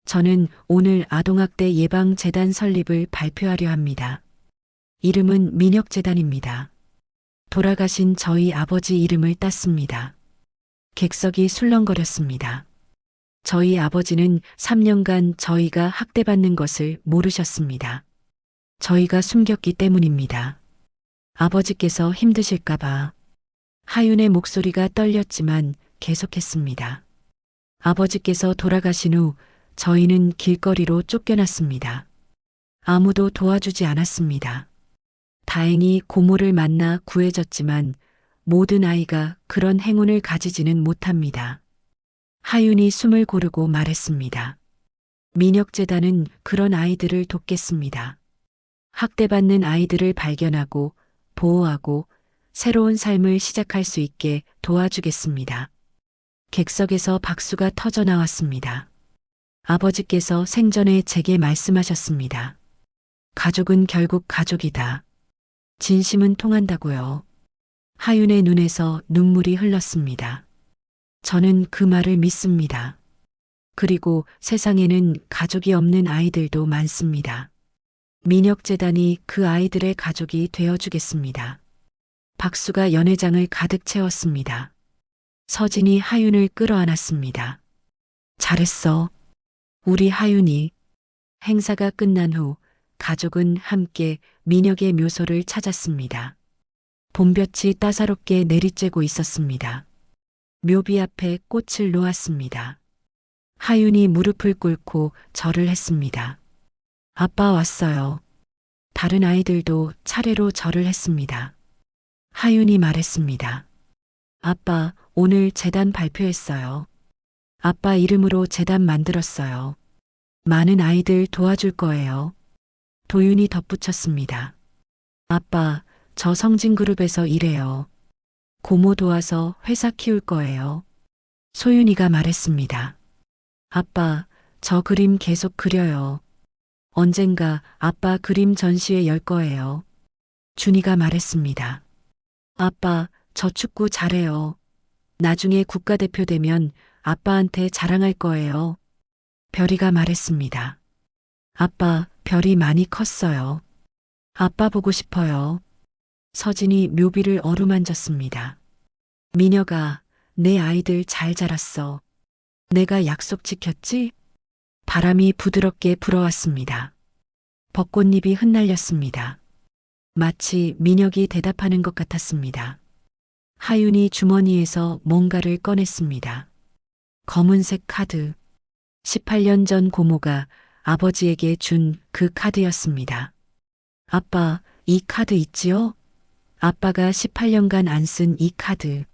저는 오늘 아동학대 예방재단 설립을 발표하려 합니다. 이름은 민혁재단입니다. 돌아가신 저희 아버지 이름을 땄습니다. 객석이 술렁거렸습니다. 저희 아버지는 3년간 저희가 학대받는 것을 모르셨습니다. 저희가 숨겼기 때문입니다. 아버지께서 힘드실까봐. 하윤의 목소리가 떨렸지만 계속했습니다. 아버지께서 돌아가신 후 저희는 길거리로 쫓겨났습니다. 아무도 도와주지 않았습니다. 다행히 고모를 만나 구해졌지만 모든 아이가 그런 행운을 가지지는 못합니다. 하윤이 숨을 고르고 말했습니다. 민혁재단은 그런 아이들을 돕겠습니다. 학대받는 아이들을 발견하고 보호하고 새로운 삶을 시작할 수 있게 도와주겠습니다. 객석에서 박수가 터져 나왔습니다. 아버지께서 생전에 제게 말씀하셨습니다. 가족은 결국 가족이다. 진심은 통한다고요. 하윤의 눈에서 눈물이 흘렀습니다. 저는 그 말을 믿습니다. 그리고 세상에는 가족이 없는 아이들도 많습니다. 민혁재단이 그 아이들의 가족이 되어주겠습니다. 박수가 연회장을 가득 채웠습니다. 서진이 하윤을 끌어안았습니다. 잘했어. 우리 하윤이. 행사가 끝난 후 가족은 함께 민혁의 묘소를 찾았습니다. 봄볕이 따사롭게 내리쬐고 있었습니다. 묘비 앞에 꽃을 놓았습니다. 하윤이 무릎을 꿇고 절을 했습니다. 아빠 왔어요. 다른 아이들도 차례로 절을 했습니다. 하윤이 말했습니다. 아빠, 오늘 재단 발표했어요. 아빠 이름으로 재단 만들었어요. 많은 아이들 도와줄 거예요. 도윤이 덧붙였습니다. 아빠, 저 성진그룹에서 일해요. 고모 도와서 회사 키울 거예요. 소윤이가 말했습니다. 아빠, 저 그림 계속 그려요. 언젠가 아빠 그림 전시회 열 거예요. 준이가 말했습니다. 아빠, 저 축구 잘해요. 나중에 국가대표 되면 아빠한테 자랑할 거예요. 별이가 말했습니다. 아빠, 별이 많이 컸어요. 아빠 보고 싶어요. 서진이 묘비를 어루만졌습니다. 민혁아, 내 아이들 잘 자랐어. 내가 약속 지켰지? 바람이 부드럽게 불어왔습니다. 벚꽃잎이 흩날렸습니다. 마치 민혁이 대답하는 것 같았습니다. 하윤이 주머니에서 뭔가를 꺼냈습니다. 검은색 카드. 18년 전 고모가 아버지에게 준 그 카드였습니다. 아빠, 이 카드 있지요? 아빠가 18년간 안 쓴 이 카드.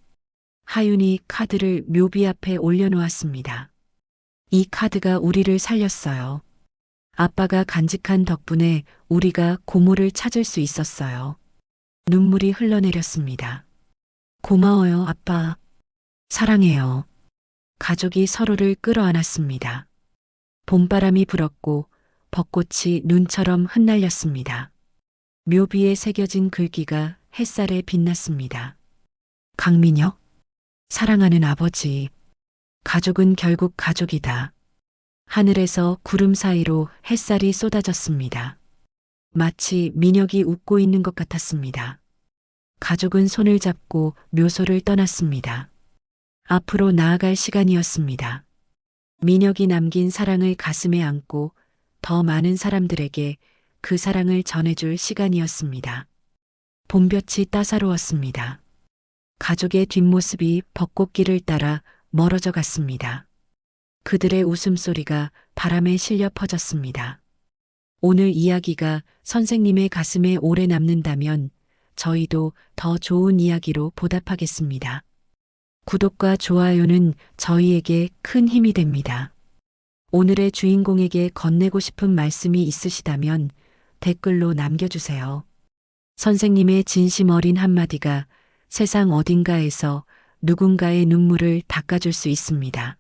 하윤이 카드를 묘비 앞에 올려놓았습니다. 이 카드가 우리를 살렸어요. 아빠가 간직한 덕분에 우리가 고모를 찾을 수 있었어요. 눈물이 흘러내렸습니다. 고마워요, 아빠. 사랑해요. 가족이 서로를 끌어안았습니다. 봄바람이 불었고 벚꽃이 눈처럼 흩날렸습니다. 묘비에 새겨진 글귀가 햇살에 빛났습니다. 강민혁, 사랑하는 아버지. 가족은 결국 가족이다. 하늘에서 구름 사이로 햇살이 쏟아졌습니다. 마치 민혁이 웃고 있는 것 같았습니다. 가족은 손을 잡고 묘소를 떠났습니다. 앞으로 나아갈 시간이었습니다. 민혁이 남긴 사랑을 가슴에 안고 더 많은 사람들에게 그 사랑을 전해줄 시간이었습니다. 봄볕이 따사로웠습니다. 가족의 뒷모습이 벚꽃길을 따라 멀어져 갔습니다. 그들의 웃음소리가 바람에 실려 퍼졌습니다. 오늘 이야기가 선생님의 가슴에 오래 남는다면 저희도 더 좋은 이야기로 보답하겠습니다. 구독과 좋아요는 저희에게 큰 힘이 됩니다. 오늘의 주인공에게 건네고 싶은 말씀이 있으시다면 댓글로 남겨주세요. 선생님의 진심 어린 한마디가 세상 어딘가에서 누군가의 눈물을 닦아줄 수 있습니다.